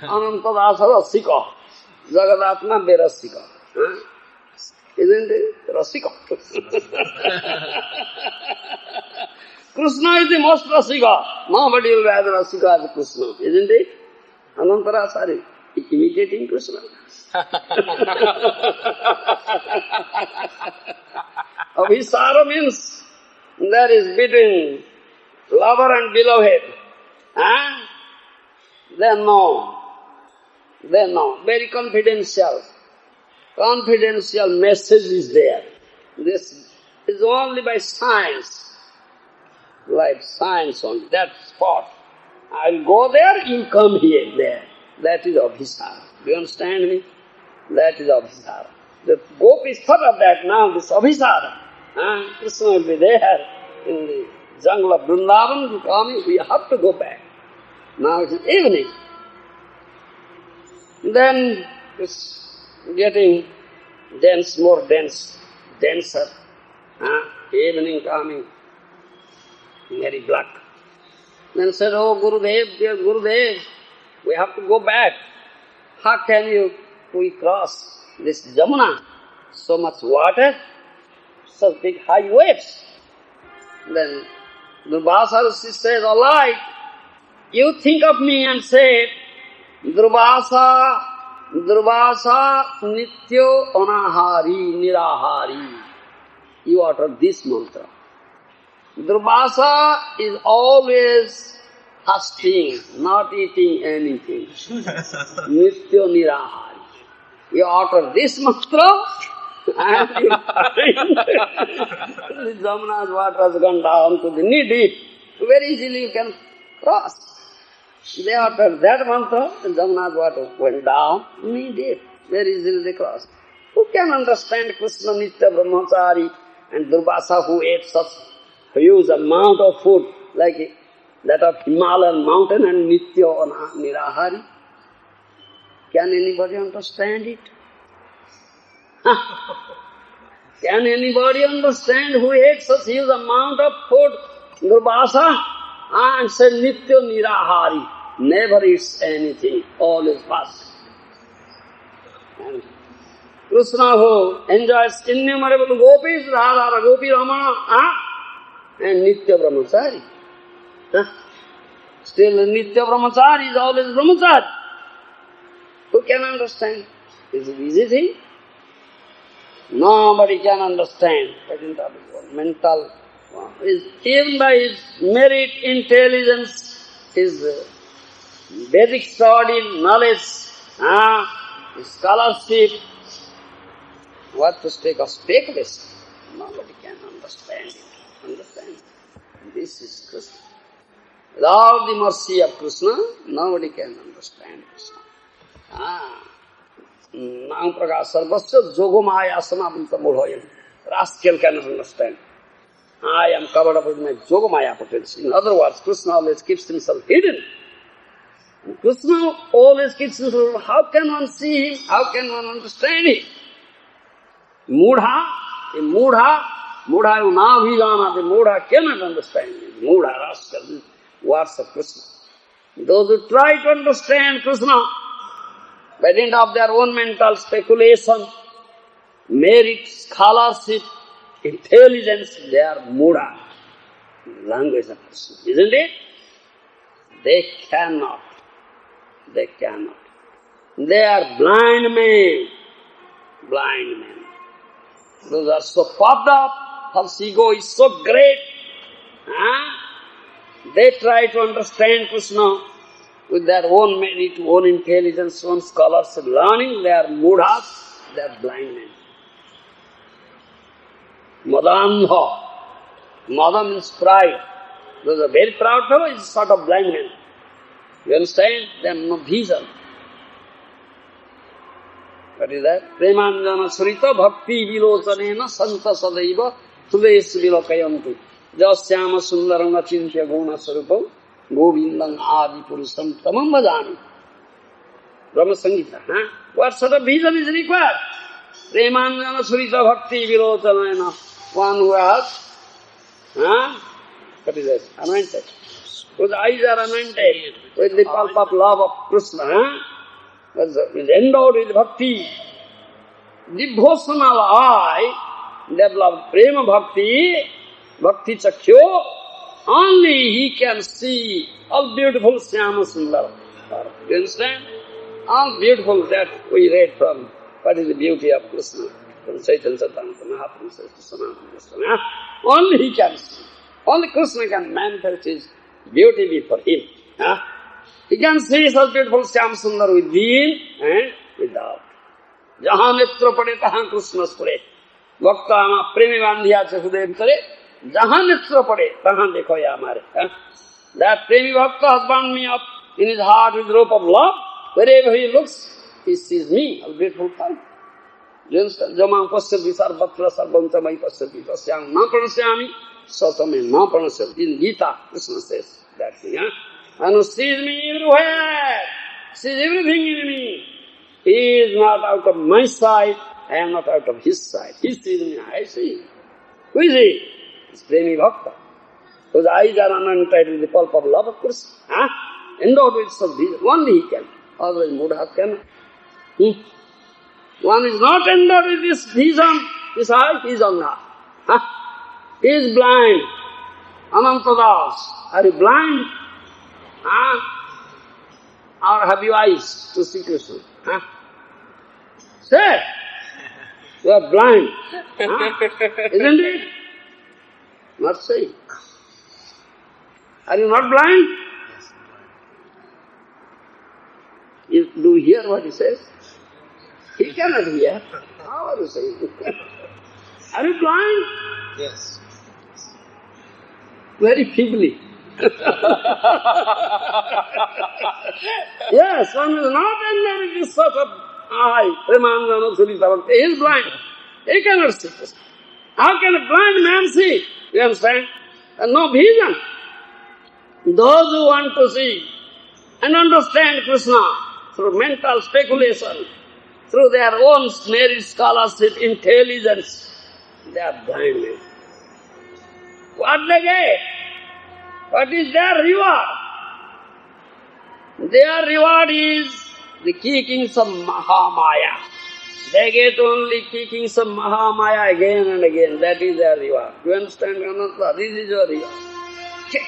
Anantadasa Rasika. Jagadatma Berasika. Isn't it? Rasika. Krishna is the most Rasika. nobody will be a-daraśana as Krishna, isn't it? Anantarasari, imitating Krishna. Abhisara means there is between lover and beloved. Then no. Very confidential message is there. This is only by science. Like science only, that spot. I'll go there, you'll come here, there. That is Abhisara. Do you understand me? That is Abhisara. The gopis thought of that now, this Abhisara. Krishna will be there in the jungle of Vrindavan, coming, we have to go back. Now it is evening. Then it's getting dense, more denser. Evening coming, very black. Then said, oh Gurudev, dear Gurudev, we have to go back. How can we cross this Jamuna? So much water, such big high waves. Then Durvasa says, all right, you think of me and say, Durvasa nitya anahari nirahari. You utter this mantra. Durvasa is always fasting, not eating anything. Nitya nirahari. You utter this mantra and you find the Jamuna's water has gone down to the knee deep. Very easily you can cross. They uttered that mantra, the Jamuna's water went down, knee deep. Very easily they crossed. Who can understand Krishna nitya brahmacārī and Durvasa who ate such huge amount of food like that of Himalayan mountain and nitya nirahari? Can anybody understand it? Can anybody understand who ate such huge amount of food, Durvasa, and said nitya nirahari, never eats anything, always fast. And Krishna who enjoys innumerable gopis, radha, gopi, ramana, and nitya brahmacārī. Still nitya brahmacārī is always brahmacārī. Who can understand? Is it easy thing? Nobody can understand. Mental, even by his merit, intelligence, his Vedic study, knowledge, his scholarship, what to speak of speculation? Nobody can understand it. This is Krishna. Without the mercy of Krishna, nobody can understand Krishna. Nam prakash sarvasya jogomaya samavritam hoiyāche. Rascal cannot understand. I am covered up with my jogomaya potential. In other words, Krishna always keeps himself hidden. And Krishna always keeps himself. How can one see him? How can one understand him? Mudha unabhijana, the Mudha cannot understand him. Mudha, rascal, words of Krishna. Those who try to understand Krishna, by dint of their own mental speculation, merit, scholarship, intelligence, they are Mudha, language of Krishna, isn't it? They cannot. They are blind men. Those are so puffed up, false ego is so great. They try to understand Krishna with their own merit, own intelligence, own scholarship, learning. They are mudhas, they are blind men. Madandha. Mada means pride. Those are very proud fellow, is sort of blind men. You understand? They have no vision. What is that? Premanjana surita bhakti vilocanena santa sadaiva tules vilokayantu jasyama sundarana chintya guna sarupam Govindam adi purusam tamam bhajami. Brahma Sangita. What sort of vision is required? Premanjana surita bhakti vilocanena. One who has, what is that? Anointed. Whose eyes are anointed with the pulp of love of Krishna. Is endowed with bhakti. Devotional eye, developed prema bhakti, bhakti chakyo, only he can see all beautiful Syama Sundara. Do you understand? All beautiful that we read from what is the beauty of Krishna, from Chaitanya Charitamrita, Mahaprabhu says to Sanatana Krishna. Only he can see. Only Krishna can manifest his beauty before him. He can see such beautiful Syama Sundara within and without. Jahan netra pade tahan Krishna spure. Bhakta ama premi bandhiya che hruday bhitare. Jahan netra pade tahan dekho ya hamare. That premi bhakta has bound me up in his heart with rope of love. Wherever he looks, he sees me, a beautiful form. Do you understand? Jamam pasyati sarvatra sarvam tamai pasyati tasyam na pranasyami satame na pranasyati. In Gita, Krishna says that thing. And who sees me everywhere, sees everything in me. He is not out of my sight, I am not out of his sight. He sees me, I see him. Who is he? It's Premi Bhakta, whose eyes are unentitled with the pulp of love of Krishna. Endowed with such vision, only he can. Otherwise, Mudha cannot. One is not endowed with this vision, this eye, he is anha. He is blind. Anantadas, are you blind? Or have you eyes to see Krishna? Say, you are blind. Isn't it? Not saying. Are you not blind? You do hear what he says? He cannot hear. How are you saying? Are you blind? Yes. Very feebly. Yes, one is not endowed with this sort of eye. Premanjana Surita. He is blind. He cannot see Krishna. How can a blind man see? You understand? And no vision. Those who want to see and understand Krishna through mental speculation, through their own merit, scholarship, intelligence, they are blind men. What they get? What is their reward? Their reward is the kickings of Mahamaya. They get only kickings of Mahamaya again and again. That is their reward. You understand, Ananta? This is your reward. Kick,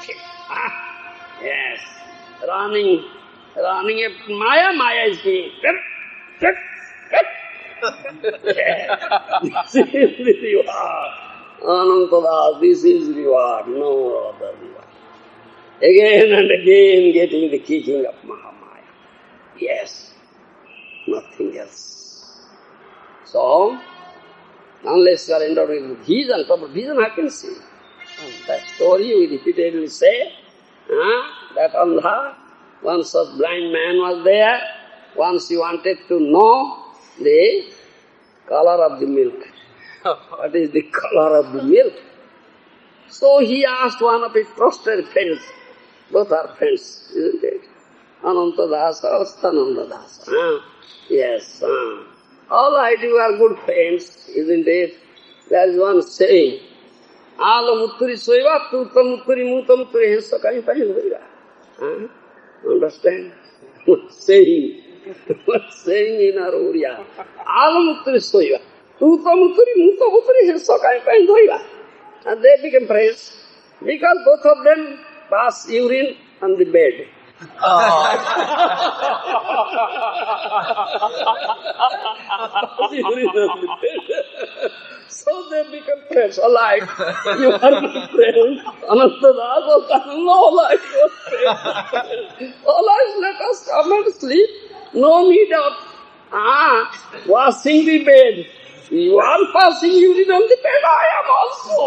kick. Yes. Running a Maya is kicking. This is the reward. Anantada, this is reward, no other reward. Again and again getting the kicking of Mahamaya. Yes, nothing else. So, unless you are endowed with vision, proper vision I can see. That story we repeatedly say, that Andhra, one such blind man was there. Once he wanted to know the color of the milk. What is the color of the milk? So he asked one of his trusted friends. Both are friends, isn't it? Anantadasa or Stanandadasa. Yes. All of you are good friends, isn't it? There is one saying, Ala mutturi soiva, tuta mutturi, muta mutturi, hensa kai pai hoiga. Understand? Saying. Saying in our Oriya. Ala mutturi soiva. Tuta mutturi, muta mutturi, hensa kai pai hoiga. And they became friends because both of them pass urine on the bed. So they become friends alike. You are my friend. Anantadasa, no alike your friend. Alike, let us come and sleep. No need of washing the bed. You are passing urine on the bed, I am also.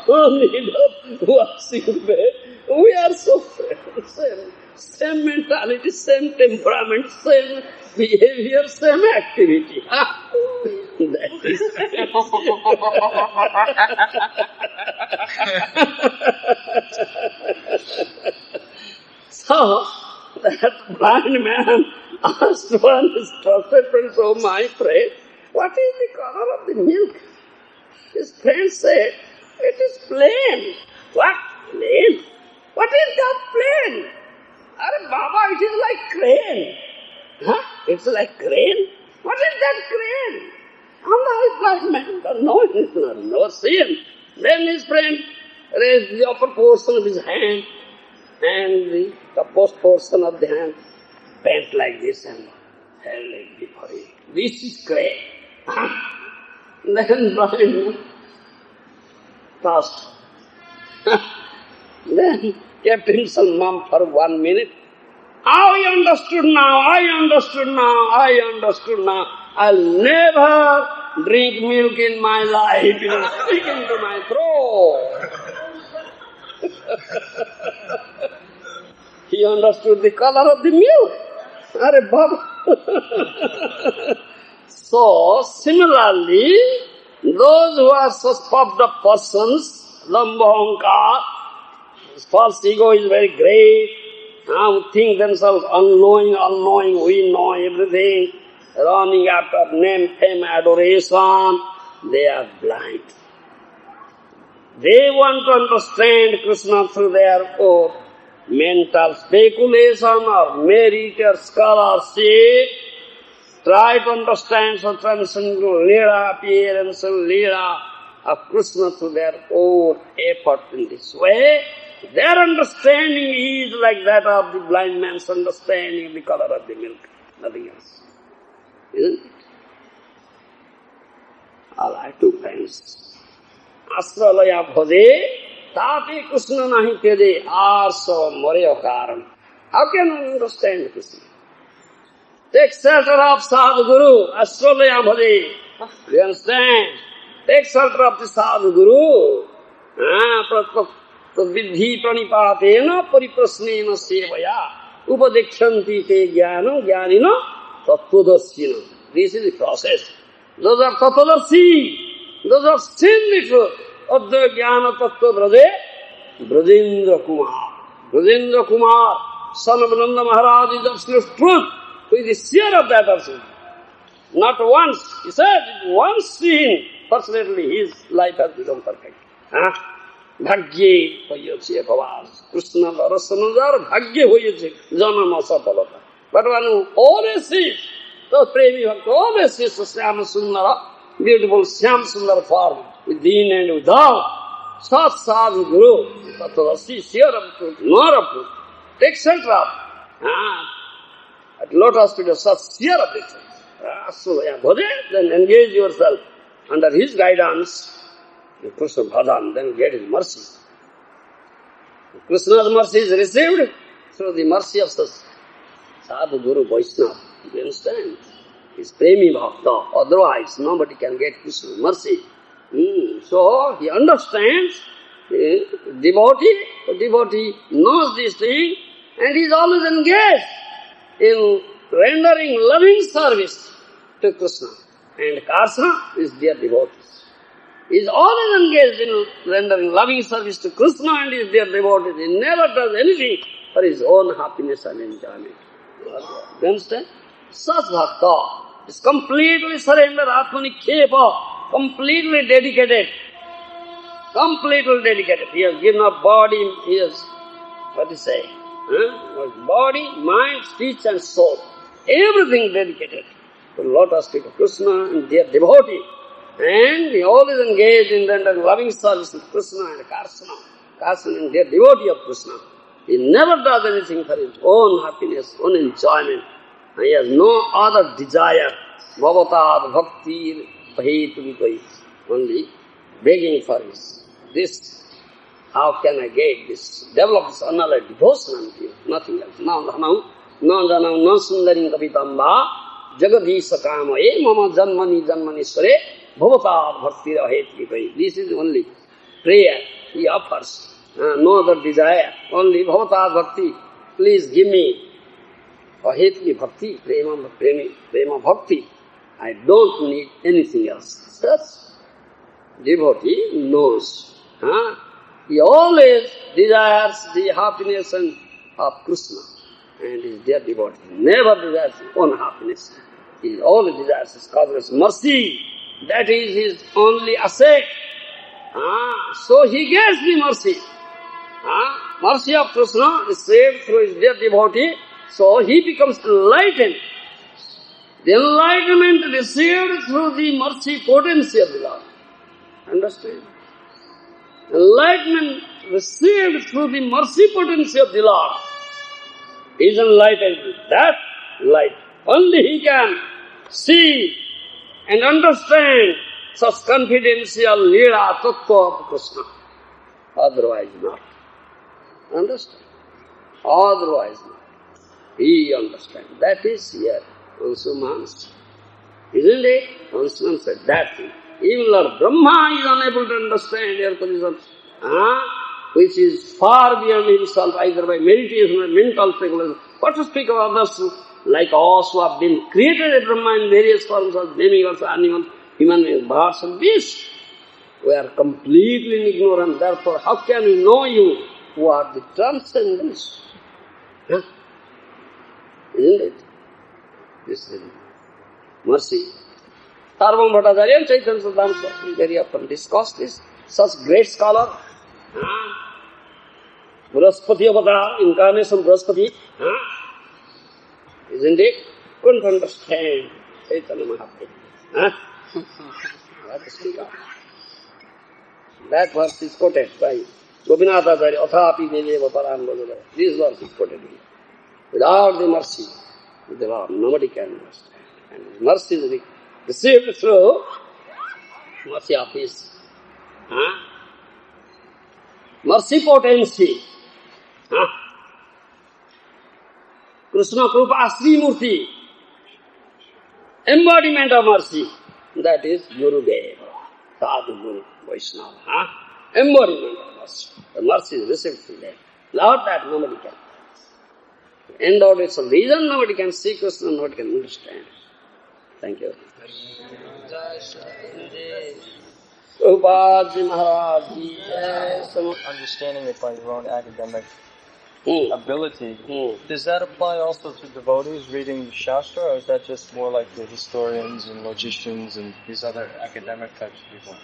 No need of washing the bed. We are so friends. Same mentality, same temperament, same behavior, same activity. That is So, that blind man asked one of his trusted friends, oh my friend, what is the color of the milk? His friend said, it is plain. What? Plain? What is that plain? Arre Baba, it is like grain. It's like grain? What is that grain? Unlike blind man, doesn't know anything, never seen. Then his friend raised the upper portion of his hand and the topmost portion of the hand bent like this and held it before him. This is clay. Then blind passed. Then kept himself mum for 1 minute. I understood now. I'll never drink milk in my life. It will stick into my throat. He understood the color of the milk. Are Baba. So, similarly, those who are such puffed up persons, Lambhankar, false ego is very great, who think themselves unknowing, we know everything, running after name, fame, adoration, they are blind. They want to understand Krishna through their own mental speculation or merit or scholarship. Try to understand the transcendental līlā, appearance and līlā of Krishna through their own effort in this way. Their understanding is like that of the blind man's understanding the color of the milk, nothing else. Isn't it? All right, two friends. Asralaya bhade, tāpe Krishna nahi tede, arso moreo karam. How can one understand Krishna? Take shelter of Sadhu Guru, Asralaya bhade. Do you understand? Take shelter of the Sadhu Guru. Vidhi pranipatena pariprasnena sevaya upadekṣanti te jnana jnanina tattvadarshina. This is the process. Those are tattvadarshi. Those are seen the truth. Adya jnana tattva brade Brajendra Kumar. Brajendra Kumar, son of Nanda Maharaj, is absolute truth. Who is the seer of that also. Not once. He said, once seen, fortunately his life has become perfect. bhāgye hoiyāche, eka-bāra. Krishna a-daraśana bhāgye hoiyāche, janama, saphala. But one who always sees, the premi bhakta always sees the Shyam Sundara, beautiful Shyam Sundara form, within and without. Such sadhu guru, tattvadarshi, seer of truth, knower of truth, take shelter of. At lotus feet of such seer of the truth. So, then engage yourself under his guidance. You Krishna bhajan, then get his mercy. Krishna's mercy is received through the mercy of such sadhu guru Vaishnava. You understand? He's premi bhakta. Otherwise, nobody can get Krishna's mercy. So, he understands, devotee knows this thing, and he is always engaged in rendering loving service to Krishna. And Kṛṣṇa is their devotee. He is always engaged in rendering loving service to Krishna and is their devotee. He never does anything for his own happiness and enjoyment. You understand? Such bhakta is completely surrendered, atmanikhepa, completely dedicated. Completely dedicated. He has given up body, he has, what do you say? Body, mind, speech and soul. Everything dedicated to lotus feet of Krishna and their devotee. And he always engaged in rendering loving service to Krishna and Kṛṣṇa. Kṛṣṇa and their devotee of Krishna. He never does anything for his own happiness, own enjoyment. And he has no other desire. Bhavatad bhakti pahetu. Only begging for this. How can I get this? Develop this another devotion unto you. Nothing else. Now, janam na sundarim kapitamba jagadisha kamaye mama janmani sware bhavatad bhakti raheti. This is only prayer he offers. No other desire. Only bhavatad bhakti. Please give me aheti bhakti, prema bhakti. I don't need anything else. Such devotee knows. He always desires the happiness of Krishna and is their devotee. Never desires his own happiness. He always desires his causeless mercy. That is his only asset. So he gets the mercy. Mercy of Krishna is saved through his dear devotee. So he becomes enlightened. The enlightenment received through the mercy potency of the Lord. Understand? Enlightenment received through the mercy potency of the Lord is enlightened. That light. Only he can see and understand such confidential līlā tattva of Krishna. Otherwise not. Understand? Otherwise not. He understands. That is here. Ansuman's. Isn't it? Ansuman said that thing. Even Lord Brahma is unable to understand your position, which is far beyond himself, either by meditation or mental speculation. What to speak of others like us who have been created as Brahma in various forms of demigods, animals, human beings, birds and beasts. We are completely ignorant. Therefore, how can we know you who are the transcendents? Isn't it? This is mercy. Sarvam Bhattacharya and Chaitanya Sadhananda very often discuss this. Such great scholar. Brahaspati Avata, incarnation Brahaspati. Isn't it? Couldn't understand Chaitanya Mahaprabhu. That verse is quoted by Govinda Ṭhākura, Athapi Deveva Paran Bhajadaya. This verse is quoted here. Without the mercy of the Lord, nobody can understand. And mercy is received through mercy of His mercy potency. Krishna Krupa Sri Murti, embodiment of mercy. That is Guru Deva, Sadhu Guru Vaishnava. Embodiment of mercy. The mercy is received through them. Without that, nobody can. Endowed with some reason, nobody can see Krishna, nobody can understand. Thank you. Prabhupada Maharaj. Understanding it by your own academic ability. Does that apply also to devotees reading the Shastra, or is that just more like the historians and logicians and these other academic types of people?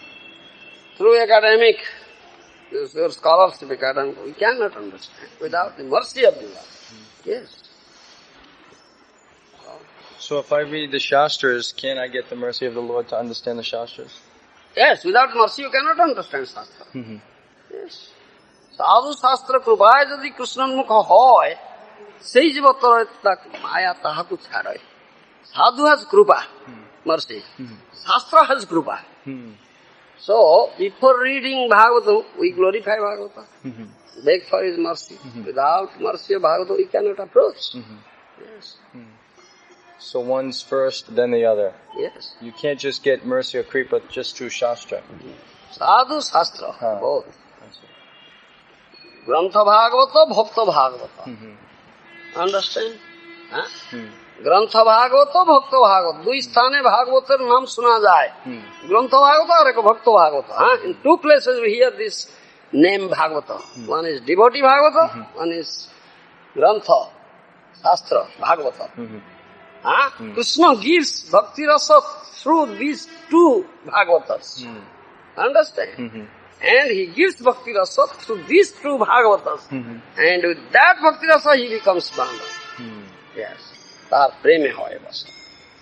Through academic, your scholarship academic, we cannot understand without the mercy of the Lord. Yes. So if I read the Shastras, can I get the mercy of the Lord to understand the Shastras? Yes, without mercy you cannot understand Shastra. Yes. Sadhu Shastra Krupaye jadi Krishnanmukha hoy, sei jivatara maya tahaku chharai. Sadhu has Krupa, mercy. Shastra has Krupa. So, before reading Bhagavatam, we glorify Bhagavatam. Beg for his mercy. Without mercy of Bhagavatam, we cannot approach. Yes. So one's first, then the other. Yes. You can't just get mercy or kripa just through Shastra. Sadhu Shastra, both. Grantha Bhagavata, Bhakta Bhagavata. Understand? Grantha Bhagavata, Bhakta Bhagavata. Dui sthane Bhagavatar naam suna jai. Grantha Bhagavata or Bhakta Bhagavata. In two places we hear this name Bhagavata. One is devotee Bhagavata, one is Grantha, Shastra, Bhagavata. Krishna gives bhakti rasa through these two Bhagavatas. Understand? And he gives bhakti rasa through these two Bhagavatas. And with that bhakti rasa he becomes Brahma. Yes. Tar preme hoye basa.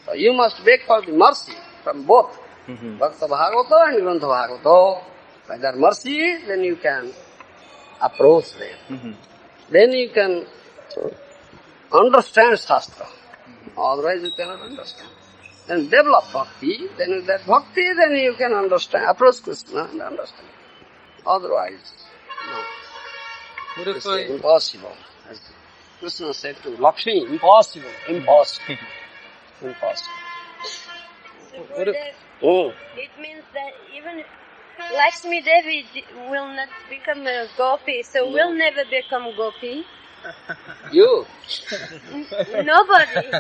So you must beg for the mercy from both Bhakta Bhagavata and Grantha Bhagavata. By their mercy, then you can approach them. Then you can understand Shastra. Otherwise you cannot understand. Then develop bhakti, then with that bhakti, then you can understand, approach Krishna and understand. Otherwise, no. It's impossible. As Krishna said to Lakshmi, impossible. Impossible. It means that even Lakshmi Devi will not become a gopi, so we'll never become gopi. You? Nobody.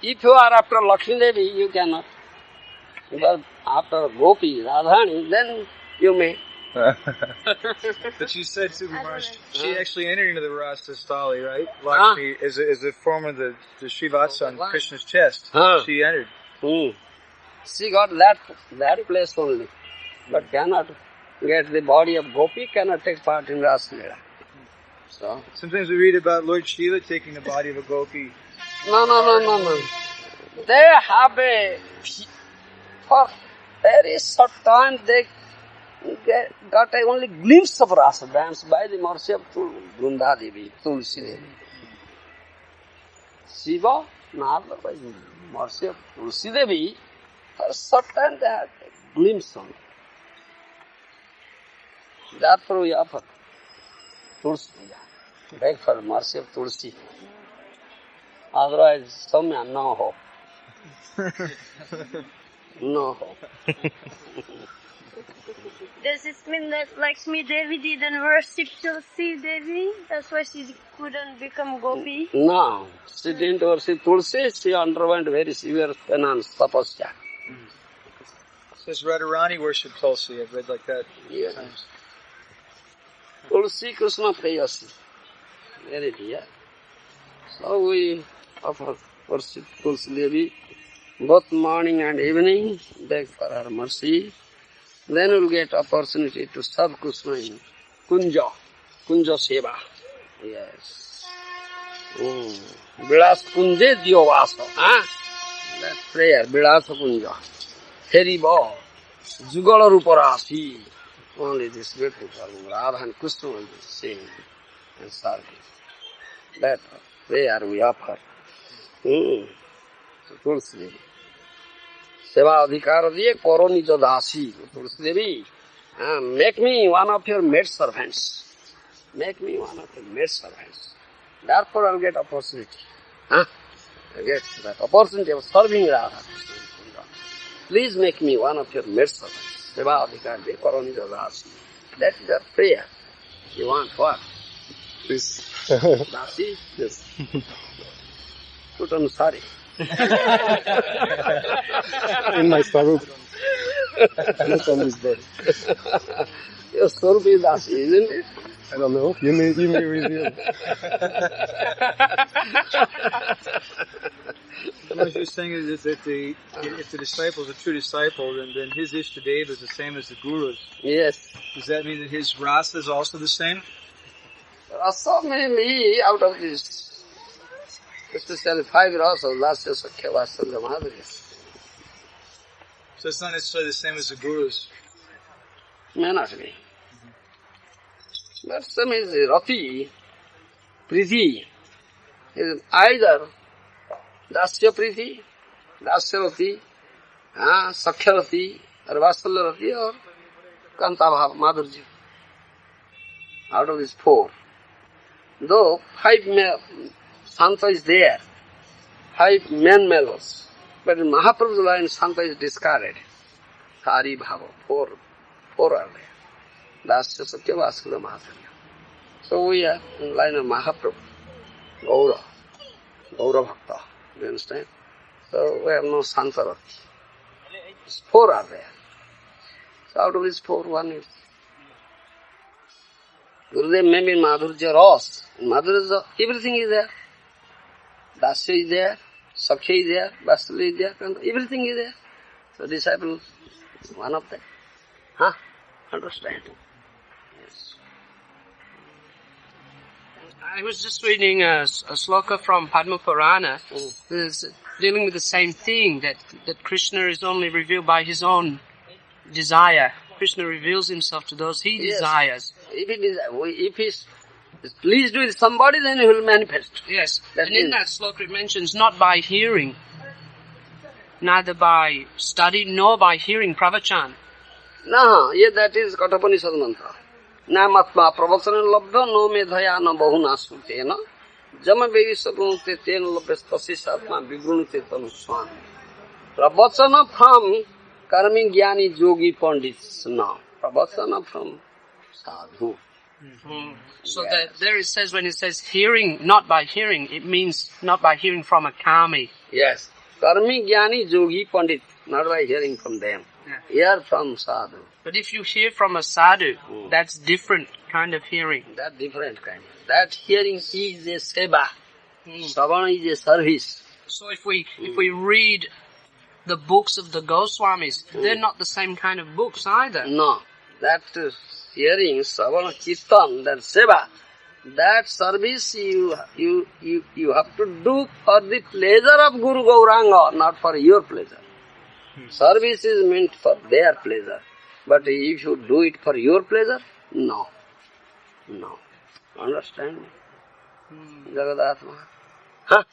If you are after Lakshmi Devi, you cannot. But after Gopi, Radhani, then you may. But you said, Maharaj, she actually entered into the Rasa Stali, right? Lakshmi is a form of the Srivasa on Krishna's chest. She entered. She got that place only, but cannot get the body of Gopi, cannot take part in Rasa Leela. So sometimes we read about Lord Shiva taking the body of a Gopi No. They have for very short time they got only glimpse of rasa dance by the mercy of Govinda Devi, Tulsi Devi. Shiva, Narada, by the mercy of Tulsi Devi, for short time they had a glimpse on it. Therefore we offer Tulsi, beg for mercy of Tulsi. Otherwise, Samya, no hope. No hope. Does this mean that Lakshmi Devi didn't worship Tulsi Devi? That's why she couldn't become Gopi? No, she didn't worship Tulsi. She underwent very severe penance, tapasya. Says Radharani worshipped Tulsi. I've read like that. Yes. Tulsi Krishna prayasi. Very dear. So we offer worship Tulsi Devi both morning and evening, beg for her mercy. Then we'll get opportunity to serve Krishna in Kunja Seva. Yes. Vilas Kunje Diyovasa. That prayer, Vilasa Kunja. Heribo, Jugala Ruparasi. Only this beautiful Radha and Krishna will be singing and serving. That prayer we offer. Tulsi Devi. Seva adhikara diye koro nijo dasi. Tulsi Devi, make me one of your maid servants. Make me one of your maid servants. Therefore I'll get opportunity. I'll get that opportunity of serving Radha. Please make me one of your maid servants. Seva adhikara diye koro nijo dasi. That is your prayer. You want what? Please. Dasi? Yes. Put on sari. In my swarup. Not on this bed. Your swarup is Dasi, isn't it? I don't know. You may reveal. What you're saying is that if the disciple is a true disciple, then his Ishtadeva is the same as the Guru's. Yes. Does that mean that his rasa is also the same? Rasa may be out of this. Especially 5 rasas, last year Sakhya Vatsala Madhurya. So it's not necessarily the same as the Guru's. May not be. But some is Rati, Priti. Is either Dasya Priti, Dasya Rati, Sakhya Rati, or Vatsala Rati, or Kanta Madhurya. Out of these 4. Though 5 Santa is there, 5 men mellows, but in Mahaprabhu's line, Santa is discarded. Hari Bhava, 4 are there. That's just Satya Vaskula Mahasanya. So we are in line of Mahaprabhu, Gour Bhakta, you understand? So we have no Santa Rati. 4 are there. So out of these 4, one is Gurudev may be in Madhurya Ras. In Madhurya, everything is there. Dasya is there, Sakhya is there, Vatsala is there, everything is there. So disciple is one of them. Understand? Yes. I was just reading a sloka from Padma Purana, dealing with the same thing, that Krishna is only revealed by his own desire. Krishna reveals himself to those he desires. If he's pleased with somebody, then he will manifest. Yes, and in that sloka it mentions not by hearing, neither by study, nor by hearing pravachan. No, that is Kathopanishad mantra. Na matma pravacana labdha no medhaya na bahuna sutena jama bevisabunute ten labhestasisatma vigrunute tanu Swami. Pravacana from karmi jnani yogi pandits now. Pravacana from sadhu. So that there it says, when it says hearing, not by hearing, it means not by hearing from a kami. Yes. Karmi jnani yogi pandit, not by hearing from them. Hear from sadhu. But if you hear from a sadhu, that's different kind of hearing. That different kind. That hearing is a seva. Savana is a service. So if we read the books of the Goswamis, they're not the same kind of books either. No. That hearing, Savana Kirtan, that seva, that service you have to do for the pleasure of Guru Gauranga, not for your pleasure. Service is meant for their pleasure. But if you do it for your pleasure, no. No. Understand me? Jagadatma. Huh?